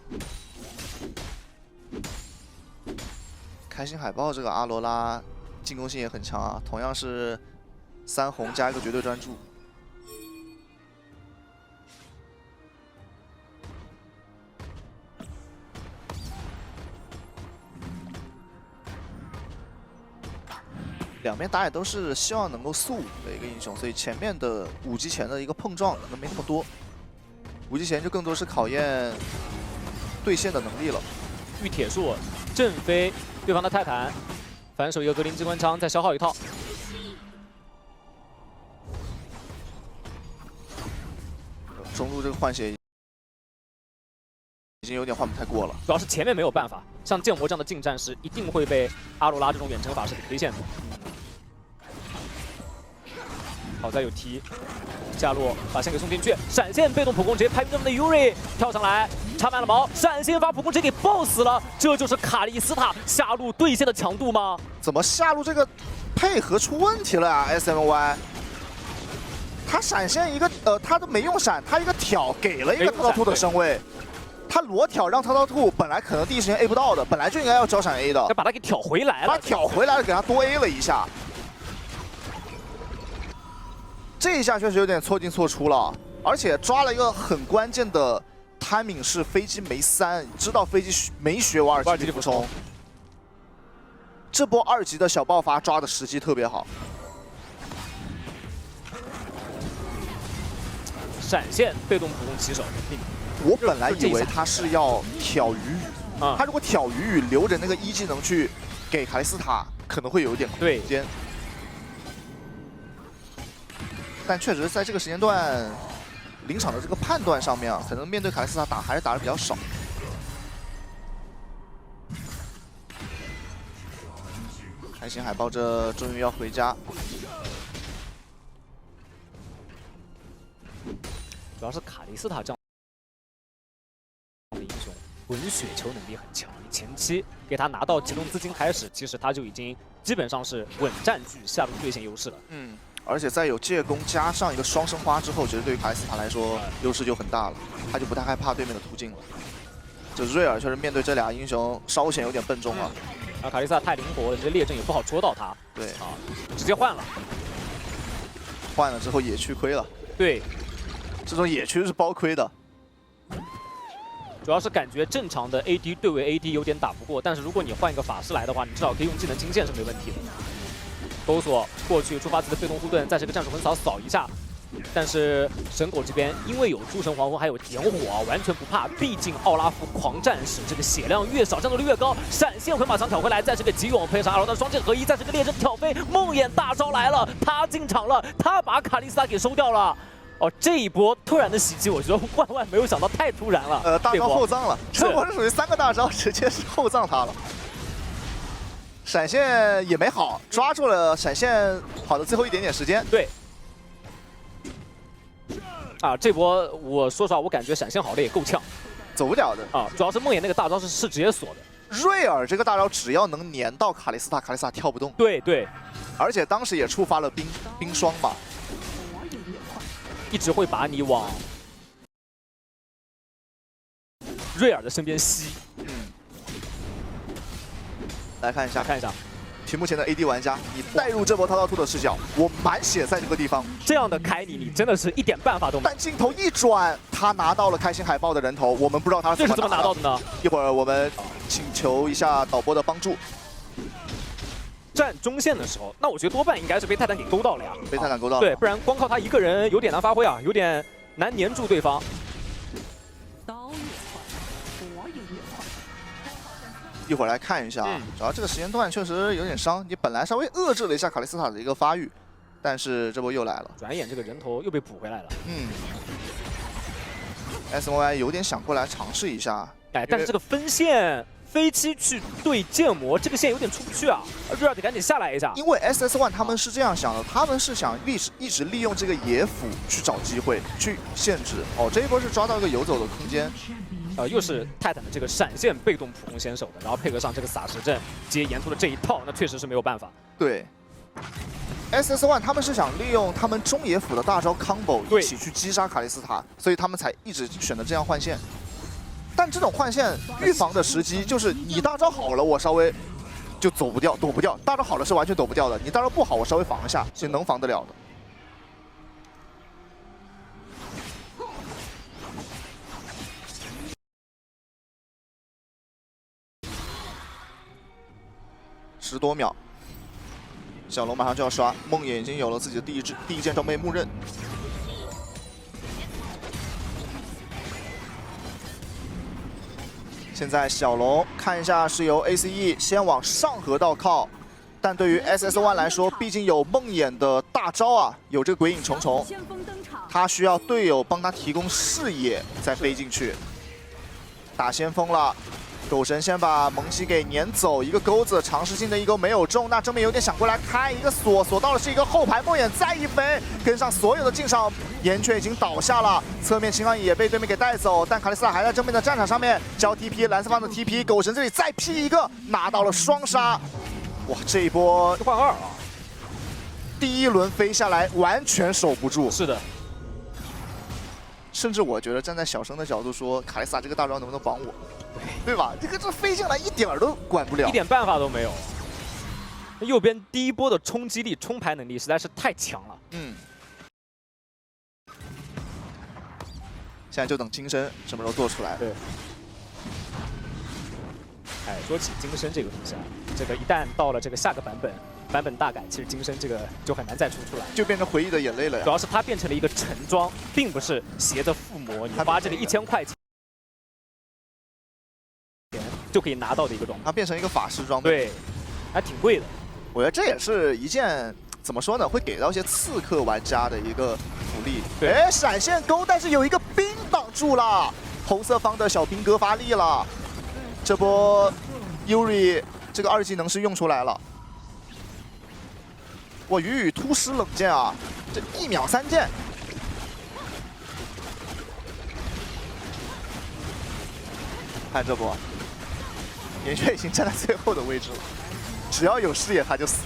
开心海豹这个阿罗拉进攻性也很强啊，同样是3红加一个绝对专注。两边打野都是希望能够速5的一个英雄，所以前面的5级前的一个碰撞可能没那么多，5级前就更多是考验对线的能力了。御铁树震飞对方的泰坦，反手一个格林机关枪，再消耗一套。中路这个换血已经有点换不太过了，主要是前面没有办法，像剑魔这样的近战是一定会被阿罗拉这种远程法师给推线的。好在有踢，下路把线给送进去，闪现被动普攻直接拍晕对方的 Yuri， 跳上来插满了毛，闪现把普攻直接给爆死了。这就是卡莉斯塔下路对线的强度吗？怎么下路这个配合出问题了啊 ？SMY， 他闪现一个他都没用闪，他一个挑给了一个滔滔兔的身位，他裸挑让滔滔兔本来可能第一时间 A 不到的，本来就应该要交闪 A 的，要把他给挑回来了，把他挑回来了，给他多 A 了一下。这一下确实有点错进错出了，而且抓了一个很关键的 timing 是飞机没3，知道飞机没学瓦尔基里俯冲，这波2级的小爆发抓的时机特别好。闪现被动普攻起手，我本来以为他是要挑鱼雨，他如果挑鱼雨留着那个1技能去给卡莉斯塔，可能会有一点空间。但确实在这个时间段，临场的这个判断上面啊，可能面对卡莉斯塔打还是打的比较少。开心海豹这终于要回家，主要是卡莉斯塔这样的英雄，滚雪球能力很强。你前期给他拿到启动资金开始，其实他就已经基本上是稳占据下路对线优势了。而且在有借攻加上一个双生花之后，其实对于卡莉斯塔来说优势就很大了，他就不太害怕对面的突进了。这瑞尔确实面对这俩英雄稍显有点笨重啊。卡莉斯塔太灵活了，这列阵也不好戳到他。对啊，直接换了，换了之后野区亏了。对，这种野区是包亏的。主要是感觉正常的 AD 对位 AD 有点打不过，但是如果你换一个法师来的话，你至少可以用技能清线是没问题的。搜索过去触发自己的被动护盾，再是个战术横扫扫一下。但是神狗这边因为有诸神黄昏还有点火啊，完全不怕，毕竟奥拉夫狂战士这个血量越少战斗力越高。闪现回马枪挑回来，再是个急涌配上阿罗的双剑合一，再是个列阵挑飞，梦魇大招来了，他进场了，他把卡莉斯塔给收掉了。哦，这一波突然的袭击，我觉得万万没有想到，太突然了。大招后藏了，这波是属于3个大招，直接是后藏他了。闪现也没好，抓住了闪现好的最后一点点时间。对。啊，这波我说实话，我感觉闪现好的也够呛，走不了的啊。主要是梦魇那个大招是直接锁的。瑞尔这个大招只要能粘到卡莉斯塔，卡莉斯塔跳不动。对对，而且当时也触发了冰霜嘛，一直会把你往瑞尔的身边吸。来看一下，看一下，屏幕前的 AD 玩家，你带入这波滔滔兔的视角，我满血在这个地方，这样的凯里，你真的是一点办法都没有。但镜头一转，他拿到了开心海豹的人头，我们不知道他是怎么拿到的呢？一会儿我们请求一下导播的帮助。站中线的时候，那我觉得多半应该是被泰坦给勾到了呀，被泰坦勾到了。对，不然光靠他一个人有点难发挥啊，有点难黏住对方。刀越快，火也越快。一会儿来看一下啊，主要这个时间段确实有点伤。你本来稍微遏制了一下卡莉斯塔的一个发育，但是这波又来了，转眼这个人头又被补回来了。SMY 有点想过来尝试一下，哎，但是这个分线飞机去对剑魔，这个线有点出不去啊，热尔得赶紧下来一下。因为 SS1 他们是这样想的，他们是想一直利用这个野辅去找机会去限制。哦，这一波是抓到一个游走的空间。 又是泰坦的这个闪现被动普攻先手的，然后配合上这个撒石阵接沿途的这一套，那确实是没有办法。对 ，SS1 他们是想利用他们中野辅的大招 combo 一起去击杀卡莉斯塔，所以他们才一直选择这样换线。但这种换线预防的时机就是你大招好了，我稍微就躲不掉；大招好了是完全躲不掉的，你大招不好，我稍微防一下是能防得了的。 10多秒，小龙马上就要刷，梦魇已经有了自己的第一件装备木刃。现在小龙看一下是由 ACE 先往上河道靠，但对于 SS1 来说，毕竟有梦魇的大招啊，有这个鬼影重重，他需要队友帮他提供视野再飞进去。打先锋了。 狗神先把蒙奇给撵走，一个钩子，尝试性的一钩没有中，那正面有点想过来开一个锁，锁到的是一个后排，梦魇再一飞，跟上所有的劲伤，岩雀已经倒下了，侧面秦昊也被对面给带走，但卡莉斯塔还在正面的战场上面交 TP， 蓝色方的 TP， 狗神这里再 P 一个，拿到了双杀，哇，这一波换2啊，第一轮飞下来完全守不住，是的。 甚至我觉得站在小生的角度说，卡莉斯塔这个大招能不能绑我，对吧？这飞进来一点儿都管不了，一点办法都没有。右边第一波的冲击力、冲排能力实在是太强了。现在就等金身什么时候做出来。对。哎，说起金身这个东西啊，这个一旦到了这个下个版本大改，其实金身这个就很难再出来，就变成回忆的眼泪了呀。主要是它变成了一个橙装，并不是携着附魔，你花这个1000块钱就可以拿到的一个装备。它变成一个法师装备，对，还挺贵的。我觉得这也是一件怎么说呢，会给到一些刺客玩家的一个福利。对，哎，闪现钩，但是有一个兵挡住了，红色方的小兵哥发力了，这波 Yuri 这个2技能是用出来了。 哇，雨雨突施冷箭啊！这1秒3箭，看这波，岩雀已经站在最后的位置了，只要有视野他就死。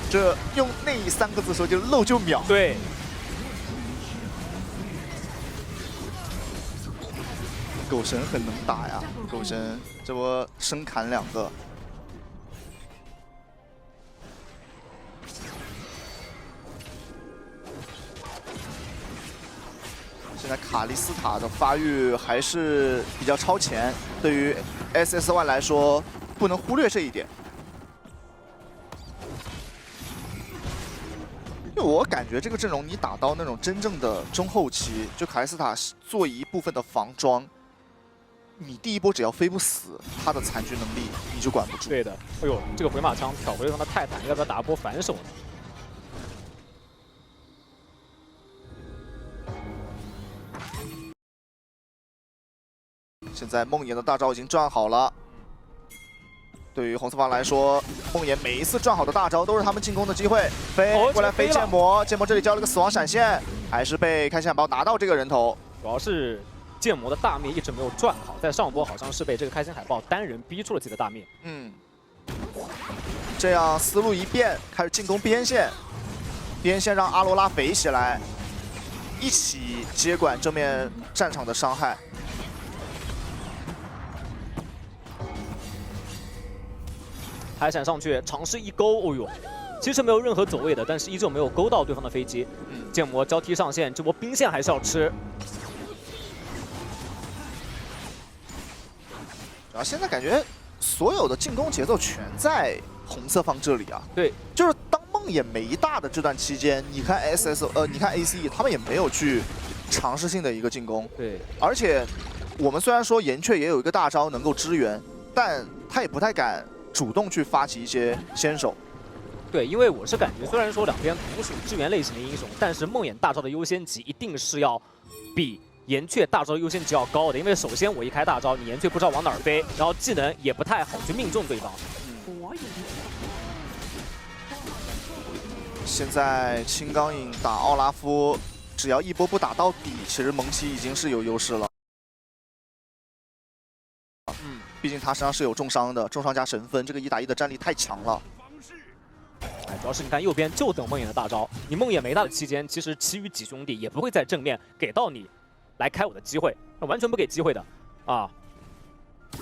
这用那3个字说就漏就秒。对。狗神很能打呀，狗神这波生砍2个。 现在卡莉斯塔的发育还是比较超前，对于 SS1 来说不能忽略这一点。因为我感觉这个阵容你打到那种真正的中后期，就卡莉斯塔做一部分的防装，你第一波只要飞不死，他的残局能力你就管不住。对的，哎呦，这个回马枪挑回对方的泰坦，要不要打一波反手呢？ 现在梦魇的大招已经转好了。对于红色方来说，梦魇每一次转好的大招都是他们进攻的机会。飞过来飞剑魔，剑魔这里交了个死亡闪现，还是被开心海豹拿到这个人头。主要是剑魔的大灭一直没有转好，在上波好像是被这个开心海豹单人逼出了自己的大灭。这样思路一变，开始进攻边线，边线让阿罗拉飞起来，一起接管正面战场的伤害。 海闪上去尝试一勾，哦呦，其实没有任何走位的，但是依旧没有勾到对方的飞机。剑魔交替上线，这波兵线还是要吃。然后现在感觉所有的进攻节奏全在红色方这里啊。对，就是当梦魇没大的这段期间，你看你看 ACE 他们也没有去尝试性的一个进攻。对，而且我们虽然说岩雀也有一个大招能够支援。但他也不太敢主动去发起一些先手。对，因为我是感觉，虽然说两边不属于支援类型的英雄，但是梦魇大招的优先级一定是要比岩雀大招优先级要高的。因为首先我一开大招，你岩雀不知道往哪儿飞，然后技能也不太好去命中对方。现在青钢影打奥拉夫，只要一波不打到底，其实蒙奇已经是有优势了。毕竟他身上是有重伤的，重伤加神分，这个1打1的战力太强了。哎，主要是你看右边就等梦魇的大招，你梦魇没大的期间，其实其余几兄弟也不会在正面给到你来开我的机会，完全不给机会的啊！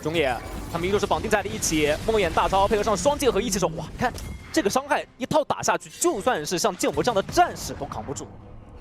中野他们依旧是绑定在了一起，梦魇大招配合上双剑和一起手，哇，你看这个伤害一套打下去，就算是像剑魔这样的战士都扛不住。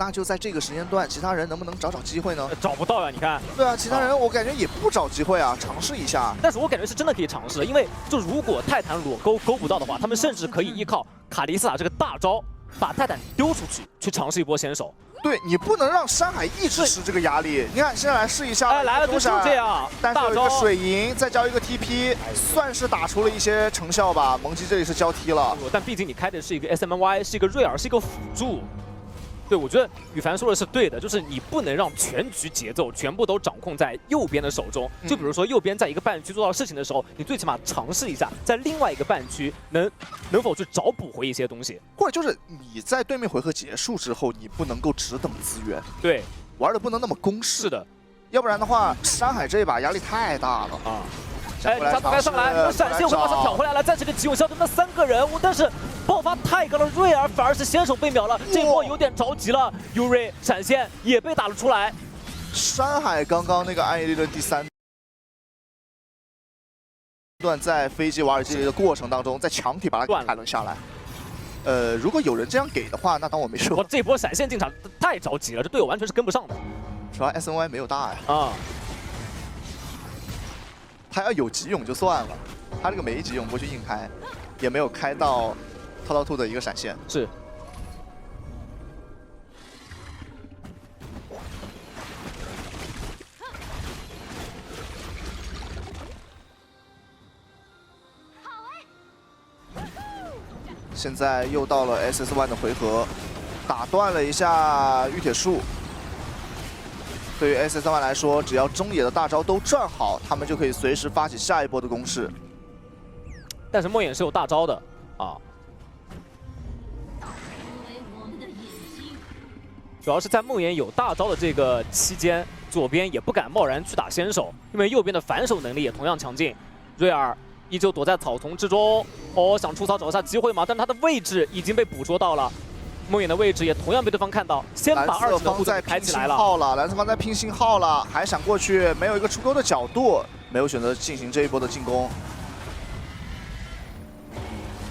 那就在这个时间段，其他人能不能找机会呢？找不到呀，你看。对啊，其他人我感觉也不找机会啊，尝试一下。但是我感觉是真的可以尝试，因为就如果泰坦裸勾勾不到的话，他们甚至可以依靠卡莉斯塔这个大招把泰坦丢出去尝试一波先手。对你不能让山海一直吃这个压力。你看，现在来试一下，哎，来了就这样，但是有一个水银，再交一个 TP， 算是打出了一些成效吧。蒙奇这里是交踢了，但毕竟你开的是一个 SMY， 是一个瑞尔，是一个辅助。对，我觉得羽凡说的是对的，就是你不能让全局节奏全部都掌控在右边的手中。就比如说右边在一个半区做到事情的时候，你最起码尝试一下，在另外一个半区能否去找补回一些东西，或者就是你在对面回合结束之后，你不能够只等资源，对，玩的不能那么公式。是的，要不然的话，山海这一把压力太大了啊。哎，他打上来，闪现会马上挑回来了，再是个急用消的那3个人，但是爆发太高了，瑞尔反而是先手被秒了，这波有点着急了。尤瑞闪现也被打了出来。山海刚刚那个暗夜力的第3段，在飞机瓦尔基里的过程当中，在墙体把他砍了下来。如果有人这样给的话，那当我没说。我这波闪现进场太着急了，这队友完全是跟不上的。主要 SNY 没有大呀。啊。他要有急涌就算了，他这个没急涌过去硬开，也没有开到套兔的一个闪现。是。现在又到了 SS1 的回合，打断了一下御铁树。对于 SS1 来说，只要中野的大招都转好，他们就可以随时发起下一波的攻势。但是梦魇是有大招的啊，主要是在梦魇有大招的这个期间，左边也不敢贸然去打先手，因为右边的反手能力也同样强劲。瑞尔依旧躲在草丛之中，想出草找一下机会嘛，但他的位置已经被捕捉到了。梦魇的位置也同样被对方看到，先把2级的护盾开起来了。蓝色方在拼信号了，还想过去，没有一个出钩的角度，没有选择进行这一波的进攻。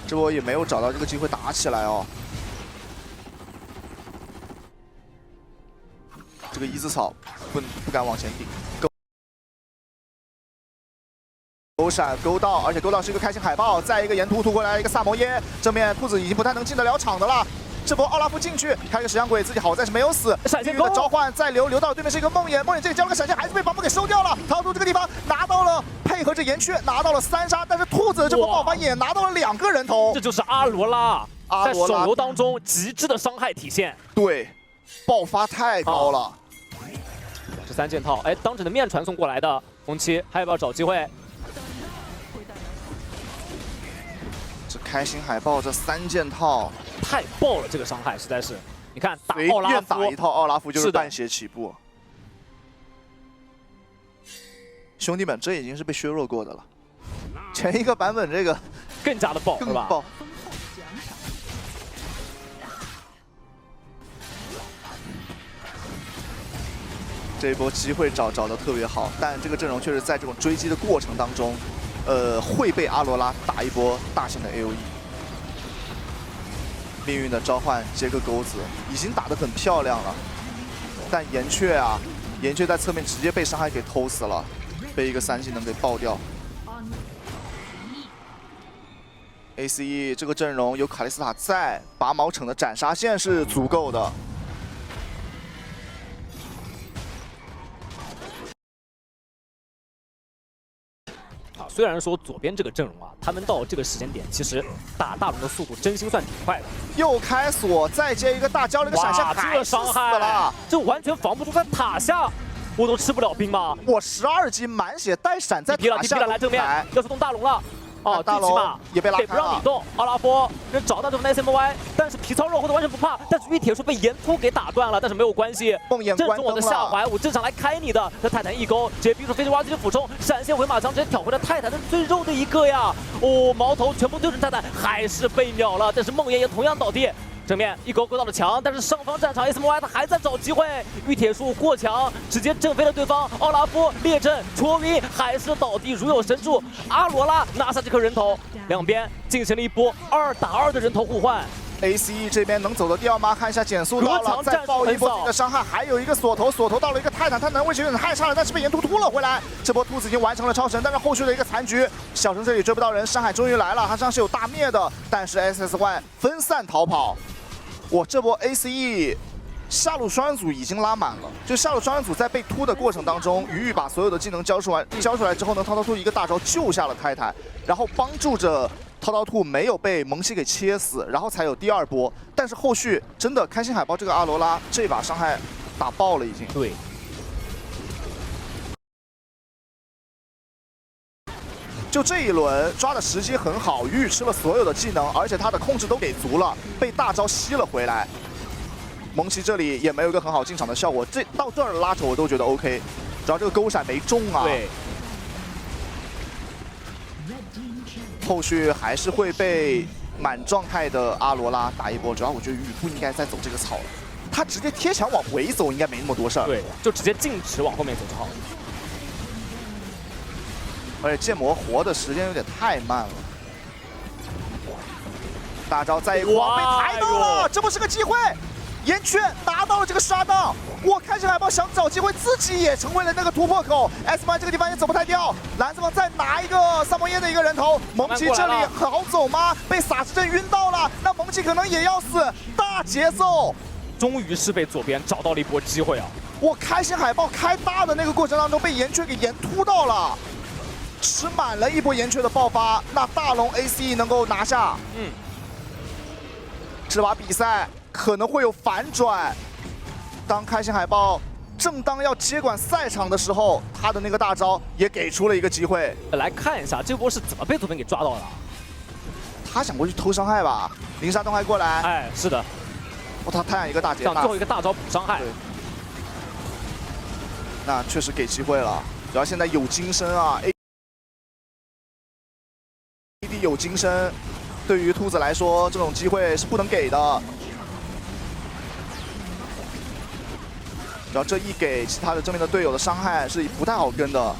这波也没有找到这个机会打起来哦。这个一字草不敢往前顶，勾闪勾到，而且勾到是一个开心海报，再一个沿途突过来一个萨摩耶，正面兔子已经不太能进得了场的了。这波奥拉夫进去开个石像鬼，自己好在是没有死。闪现的召唤再留到对面是一个梦魇，梦魇这个交了个闪现，还是被防风给收掉了。套兔这个地方拿到了，配合着岩雀拿到了3杀，但是兔子这波爆发也拿到了2个人头。这就是阿罗拉在手游当中极致的伤害体现。对，爆发太高了。这3件套，哎，当着的面传送过来的红旗，还要不要找机会？这开心海报这3件套太爆了，这个伤害实在是，你看打奥拉夫打一套奥拉夫就是半血起步。兄弟们，这已经是被削弱过的了，前一个版本这个更加的爆，是吧？爆。这一波机会找得特别好，但这个阵容确实在这种追击的过程当中。会被阿罗拉打一波大型的 AOE。命运的召唤接个钩子，已经打得很漂亮了。但岩雀啊，岩雀在侧面直接被伤害给偷死了，被一个3技能给爆掉。ACE 这个阵容有卡莉斯塔在，拔毛城的斩杀线是足够的。虽然说左边这个阵容啊，他们到这个时间点其实打大龙的速度真心算挺快的。又开锁，再接一个大交了一个闪现，还是伤死了，这完全防不住，在塔下我都吃不了兵吗？我12级满血带闪在塔下，来正面，要去动大龙了。 哦，大龙也被拉开了，不让你动。奥拉夫这找到对方的 SMY， 但是皮糙肉厚的完全不怕。但是玉铁树被岩突给打断了，但是没有关系。梦魇正中我的下怀，我正常来开你的。这泰坦一勾，直接逼出飞机挖机的俯冲，闪现回马枪，直接挑回了泰坦，这是最肉的一个呀！哦，矛头全部对准泰坦，还是被秒了。但是梦魇也同样倒地。 正面一勾勾到了墙，但是上方战场 SMY 他还在找机会，玉铁树过墙，直接震飞了对方。奥拉夫列阵戳晕，还是倒地，如有神助。阿罗拉拿下这颗人头，两边进行了一波2打2的人头互换。 ACE 这边能走得掉吗？看一下减速到了，再爆一波自己的伤害，还有一个锁头，锁头到了一个泰坦，泰坦位置有点太差了，但是被岩突突了回来。这波兔子已经完成了超神，但是后续的一个残局，小城这里追不到人，山海终于来了，他身上是有大灭的，但是 SSY 分散逃跑。我这波 ACE 下路双人组已经拉满了，就下路双人组在被突的过程当中，鱼鱼把所有的技能交出来之后呢，滔滔兔一个大招救下了泰坦，然后帮助着。 滔滔兔没有被蒙奇给切死，然后才有第2波。但是后续真的开心海豹这个阿罗拉这把伤害打爆了已经。对。就这一轮抓的时机很好，鱼鱼吃了所有的技能，而且他的控制都给足了，被大招吸了回来。蒙奇这里也没有一个很好进场的效果，这到这儿拉扯我都觉得 OK， 主要这个勾闪没中啊。对。 后续还是会被满状态的阿罗拉打一波，主要我觉得鱼鱼不应该再走这个草了，他直接贴墙往回走，应该没那么多事儿。对，就直接径直往后面走就好了。而且剑魔活的时间有点太慢了，大招再一晃被抬到了，这不是个机会。 岩雀拿到了这个杀档，我开心海豹想找机会，自己也成为了那个突破口。SMY 这个地方也走不太掉，蓝子方再拿一个萨摩耶的一个人头，蒙奇这里好走吗？被撒石阵晕到了，那蒙奇可能也要死，大节奏。终于是被左边找到了一波机会啊！我开心海豹开大的那个过程当中被岩雀给岩突到了，吃满了一波岩雀的爆发，那大龙 ACE 能够拿下。这把比赛。 可能会有反转。当开心海豹正当要接管赛场的时候，他的那个大招也给出了一个机会。来看一下这波是怎么被左边给抓到的。他想过去偷伤害吧？灵杀动还过来。哎，是的。哦，他太阳一个大劫，想最后一个大招补伤害。那确实给机会了。主要现在有金身啊 ，AD 有金身，对于兔子来说，这种机会是不能给的。 然后这一给其他的正面的队友的伤害是不太好跟的。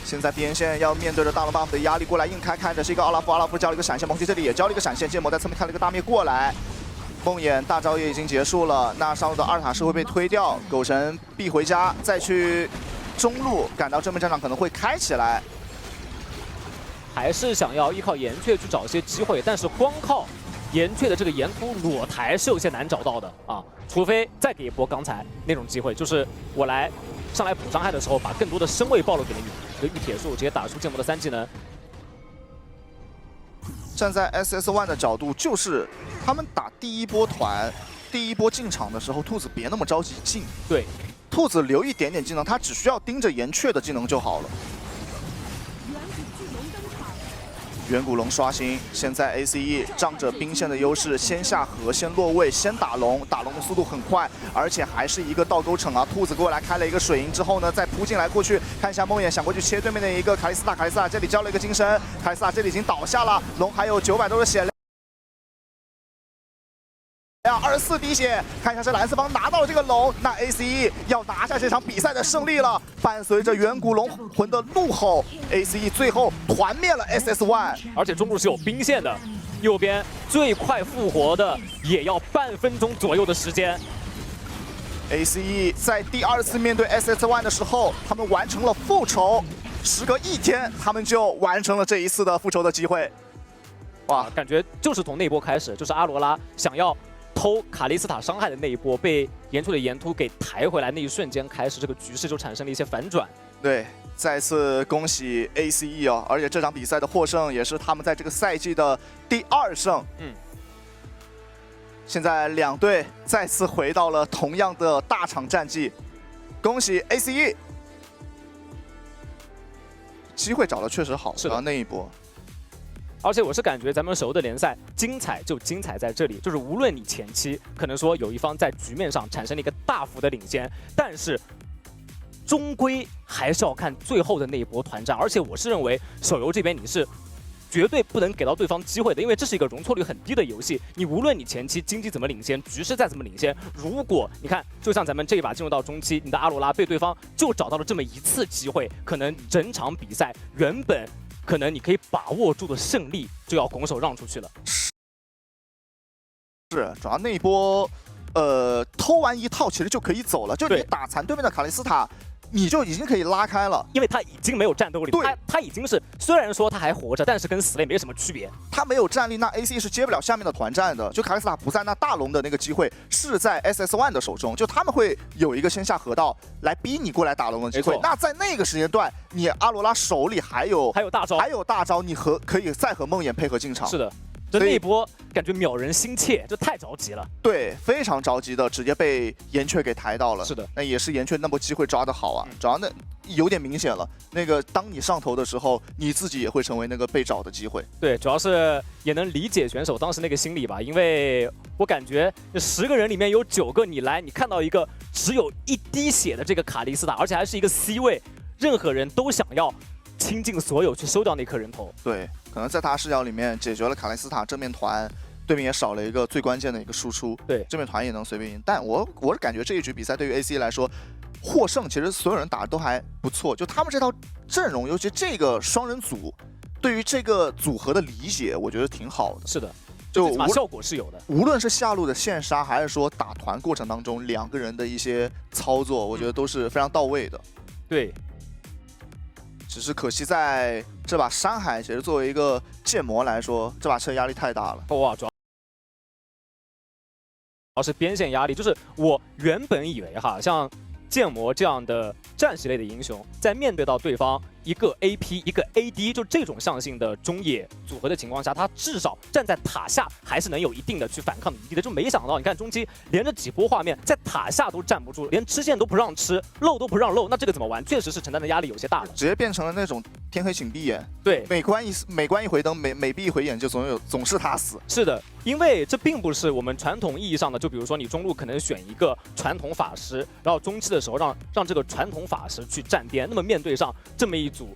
现在边线要面对着大龙 buff 的压力过来硬开，看着是一个奥拉夫，奥拉夫交了一个闪现，蒙奇这里也交了一个闪现，剑魔在侧面开了一个大灭过来。梦魇大招也已经结束了，那上路的2塔是会被推掉，狗神必回家，再去中路赶到正面战场可能会开起来。 还是想要依靠岩雀去找一些机会，但是光靠岩雀的这个岩突裸台是有些难找到的啊，除非再给一波刚才那种机会，就是我来上来补伤害的时候，把更多的身位暴露给了你，这个玉铁树直接打出剑魔的3技能。站在 SS1 的角度，就是他们打第一波团、第一波进场的时候，兔子别那么着急进。对，兔子留一点点技能，他只需要盯着岩雀的技能就好了。 远古龙刷新，现在 ACE 仗着兵线的优势，先下河，先落位，先打龙，打龙的速度很快，而且还是一个倒钩城啊！兔子过来开了一个水银之后呢，再扑进来过去，看一下梦魇想过去切对面的一个卡莉斯塔，卡莉斯塔这里交了一个金身，卡莉斯塔这里已经倒下了，龙还有900多的血量。 24滴血，看一下是蓝色方拿到了这个龙，那 ACE 要拿下这场比赛的胜利了。伴随着远古龙魂的怒吼 ，ACE 最后团灭了 SS1，而且中路是有兵线的，右边最快复活的也要半分钟左右的时间。ACE 在第2次面对 SS1 的时候，他们完成了复仇，时隔1天，他们就完成了这一次的复仇的机会。哇，感觉就是从那波开始，就是阿罗拉想要偷卡莉斯塔伤害的那一波被岩兔的岩突给抬回来，那一瞬间开始，这个局势就产生了一些反转。对，再次恭喜 ACE 哦，而且这场比赛的获胜也是他们在这个赛季的第2胜。现在两队再次回到了同样的大场战绩，恭喜 ACE， 机会找的确实好，是的，那一波。而且我是感觉咱们首尔的联赛精彩就精彩在这里，就是无论你前期可能说有一方在局面上产生了一个大幅的领先，但是终归还是要看最后的那一波团战。而且我是认为手游这边你是绝对不能给到对方机会的，因为这是一个容错率很低的游戏。你无论你前期经济怎么领先，局势再怎么领先，如果你看，就像咱们这一把进入到中期，你的阿罗拉被对方就找到了这么一次机会，可能整场比赛原本可能你可以把握住的胜利就要拱手让出去了。是，主要那一波，偷完一套其实就可以走了，就你打残对面的卡莉斯塔，你就已经可以拉开了，因为他已经没有战斗力，他已经是虽然说他还活着，但是跟死了也没什么区别。他没有战力，那 AC 是接不了下面的团战的。就卡莉斯塔不在，那大龙的那个机会是在 SS1 的手中，就他们会有一个先下河道来逼你过来打龙的机会。那在那个时间段，你阿罗拉手里还有大招，你可以再和梦魇配合进场。是的。就那一波感觉秒人心切，就太着急了。对，非常着急的，直接被岩雀给抬到了。是的，那也是岩雀那波机会抓得好啊，主要那有点明显了。那个当你上头的时候，你自己也会成为那个被找的机会。对，主要是也能理解选手当时那个心理吧，因为我感觉10个人里面有9个你看到一个只有1滴血的这个卡莉斯塔，而且还是一个 C 位，任何人都想要倾尽所有去收掉那颗人头。对。可能在他视角里面解决了卡莉斯塔正面团，对面也少了一个最关键的一个输出，对，正面团也能随便赢。但我是感觉这一局比赛对于 AC 来说，获胜其实所有人打的都还不错，就他们这套阵容，尤其这个双人组，对于这个组合的理解，我觉得挺好的。是的，就效果是有的。无论是下路的线杀，还是说打团过程当中2个人的一些操作，我觉得都是非常到位的。对。只是可惜，在这把山海，其实作为一个剑魔来说，这把车压力太大了。哇，主要是边线压力，就是我原本以为哈，像剑魔这样的战士类的英雄，在面对到对方一个 AP 一个 AD 就这种象性的中野组合的情况下，他至少站在塔下还是能有一定的去反抗的余地的。就没想到，你看中期连着几波画面，在塔下都站不住，连吃线都不让吃，漏都不让漏，那这个怎么玩？确实是承担的压力有些大了，直接变成了那种天黑请闭眼。对，每关一回灯，每闭一回眼就总是他死。是的，因为这并不是我们传统意义上的，就比如说你中路可能选一个传统法师，然后中期的时候让这个传统法师去站边，那么面对上这么一组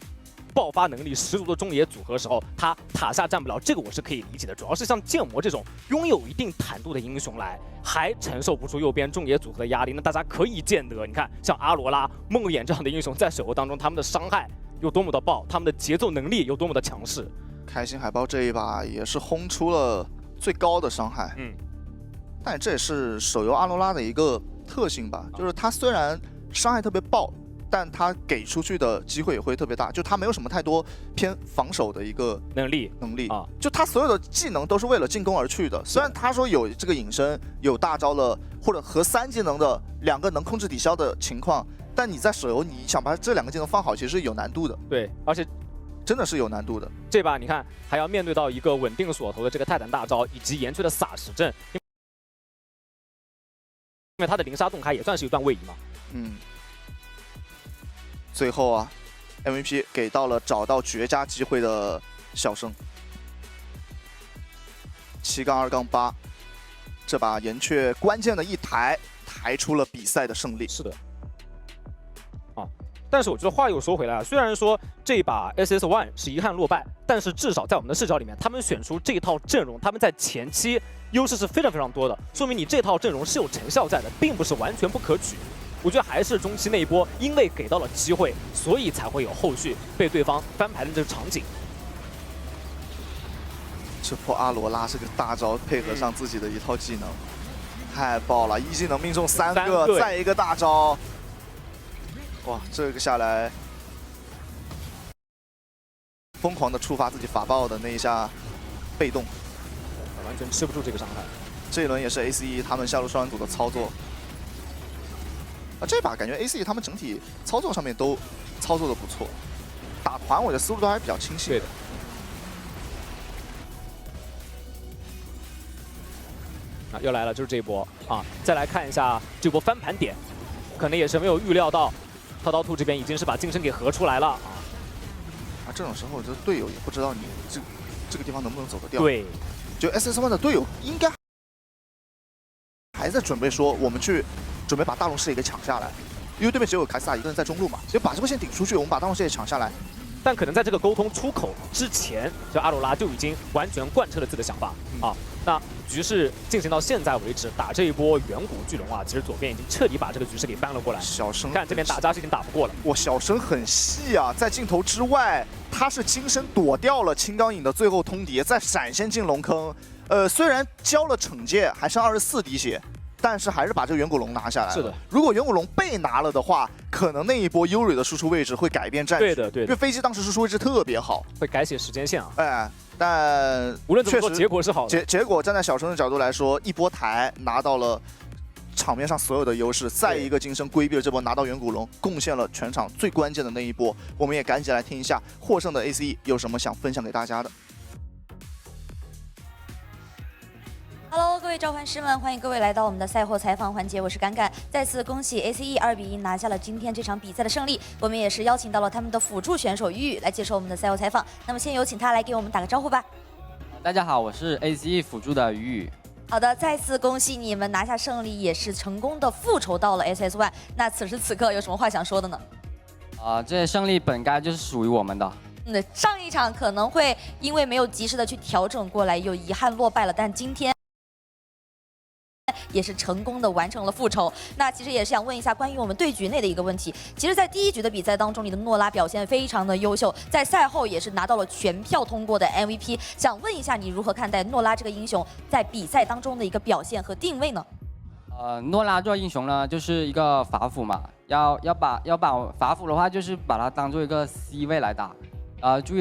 爆发能力十足的中野组合时候，他塔下站不了，这个我是可以理解的。主要是像剑魔这种拥有一定坦度的英雄来，还承受不住右边中野组合的压力，那大家可以见得，你看像阿罗拉、梦魇这样的英雄在手游当中，他们的伤害有多么的爆，他们的节奏能力有多么的强势。开心海豹这一把也是轰出了最高的伤害，但这也是手游阿罗拉的一个特性吧，就是他虽然伤害特别爆，但他给出去的机会也会特别大，就他没有什么太多偏防守的一个能力啊，就他所有的技能都是为了进攻而去的。虽然他说有这个隐身、有大招了，或者和3技能的2个能控制抵消的情况，但你在手游你想把这2个技能放好，其实是有难度的。对，而且真的是有难度的。这把你看还要面对到一个稳定锁头的这个泰坦大招，以及岩雀的撒石阵，因为他的灵杀洞开也算是一段位移嘛。最后啊 ，MVP 给到了找到绝佳机会的小生，7-2-8，这把岩雀关键的一抬出了比赛的胜利。是的，但是我觉得话又说回来啊，虽然说这把 SS1 是遗憾落败，但是至少在我们的视角里面，他们选出这套阵容，他们在前期优势是非常非常多的，说明你这套阵容是有成效在的，并不是完全不可取。我觉得还是中期那一波，因为给到了机会，所以才会有后续被对方翻牌的这个场景。这波阿罗拉这个大招配合上自己的一套技能，太爆了！一技能命中3个，再一个大招，哇，这个下来疯狂的触发自己法爆的那一下被动，完全吃不住这个伤害。这一轮也是 ACE 他们下路双人组的操作。这把感觉 ACE 他们整体操作上面都操作的不错，打团我的思路都还是比较清晰。对的。啊，又来了，就是这一波啊！再来看一下这波翻盘点，可能也是没有预料到，滔滔兔这边已经是把金身给合出来了啊！这种时候，这队友也不知道你这个地方能不能走得掉。对，就 SS1 的队友应该还在准备说，我们去准备把大龙视野给抢下来，因为对面只有凯斯塔一个人在中路嘛，所以把这波线顶出去，我们把大龙视野抢下来。但可能在这个沟通出口之前，就阿罗拉就已经完全贯彻了自己的想法啊。那局势进行到现在为止，打这一波远古巨龙啊，其实左边已经彻底把这个局势给翻了过来。小生看这边大家是已经打不过了。哇，小生很细啊，在镜头之外，他是金身躲掉了青钢影的最后通牒，再闪现进龙坑。虽然交了惩戒，还剩24滴血。但是还是把这个远古龙拿下来了。是的，如果远古龙被拿了的话，可能那一波优蕊的输出位置会改变战局。对的，对的。因为飞机当时输出位置特别好，会改写时间线啊。哎，但无论怎么说，结果是好的。结果站在小生的角度来说，一波台拿到了场面上所有的优势，再一个金身规避了这波，拿到远古龙，贡献了全场最关键的那一波。我们也赶紧来听一下获胜的 ACE 有什么想分享给大家的。Hello， 各位召唤师们，欢迎各位来到我们的赛后采访环节，我是敢敢。再次恭喜 ACE 2比1拿下了今天这场比赛的胜利。我们也是邀请到了他们的辅助选手于宇来接受我们的赛后采访。那么先有请他来给我们打个招呼吧。大家好，我是 ACE 辅助的于宇。好的，再次恭喜你们拿下胜利，也是成功的复仇到了 SS1。那此时此刻有什么话想说的呢？这些胜利本该就是属于我们的。上一场可能会因为没有及时的去调整过来，有遗憾落败了，但今天也是成功的完成了复仇。那其实也是想问一下关于我们对局内的一个问题。其实，在第一局的比赛当中，你的诺拉表现非常的优秀，在赛后也是拿到了全票通过的 MVP。想问一下你如何看待诺拉这个英雄在比赛当中的一个表现和定位呢？诺拉这个英雄呢，就是一个法辅嘛，要把法辅的话，就是把它当做一个 C 位来打。注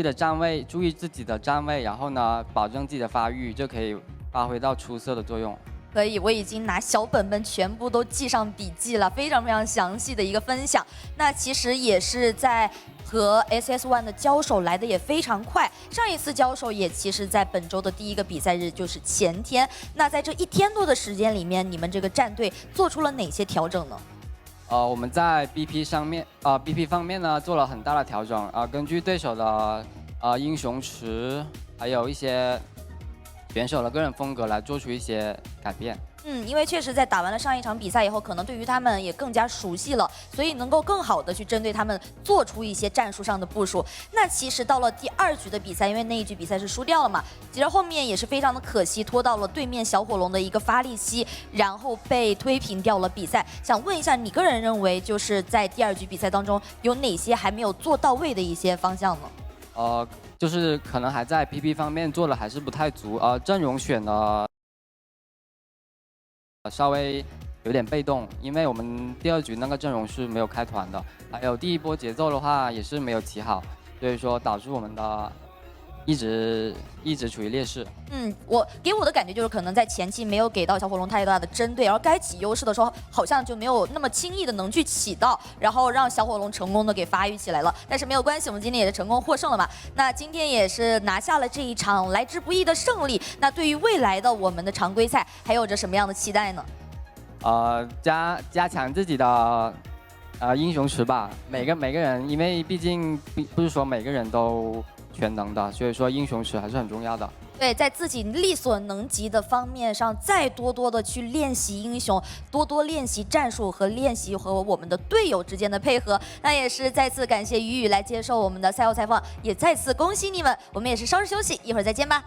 意自己的站位，然后呢，保证自己的发育，就可以发挥到出色的作用。可以，我已经拿小本本全部都记上笔记了，非常非常详细的一个分享。那其实也是在和 SS1 的交手来的也非常快，上一次交手也其实在本周的第一个比赛日，就是前天。那在这1天多的时间里面，你们这个战队做出了哪些调整呢？我们在 BP 上面，BP 方面呢做了很大的调整根据对手的英雄池，还有一些选手的个人风格来做出一些改变。因为确实在打完了上一场比赛以后，可能对于他们也更加熟悉了，所以能够更好的去针对他们做出一些战术上的部署。那其实到了第2局的比赛，因为那一局比赛是输掉了嘛，其实后面也是非常的可惜，拖到了对面小火龙的一个发力期，然后被推平掉了比赛。想问一下，你个人认为就是在第2局比赛当中有哪些还没有做到位的一些方向呢？就是可能还在 PP 方面做的还是不太足，阵容选的稍微有点被动，因为我们第2局那个阵容是没有开团的，还有第一波节奏的话也是没有起好，所以说导致我们的一直处于劣势。给我的感觉就是可能在前期没有给到小火龙太大的针对，然后该起优势的时候好像就没有那么轻易的能去起到，然后让小火龙成功的给发育起来了。但是没有关系，我们今天也是成功获胜了嘛。那今天也是拿下了这一场来之不易的胜利。那对于未来的我们的常规赛还有着什么样的期待呢？加强自己的英雄池吧。每个人，因为毕竟不是说每个人都全能的，所以说英雄池还是很重要的。对，在自己力所能及的方面上，再多多的去练习英雄，多多练习战术和练习和我们的队友之间的配合。那也是再次感谢于宇来接受我们的赛后采访，也再次恭喜你们。我们也是稍事休息，一会儿再见吧。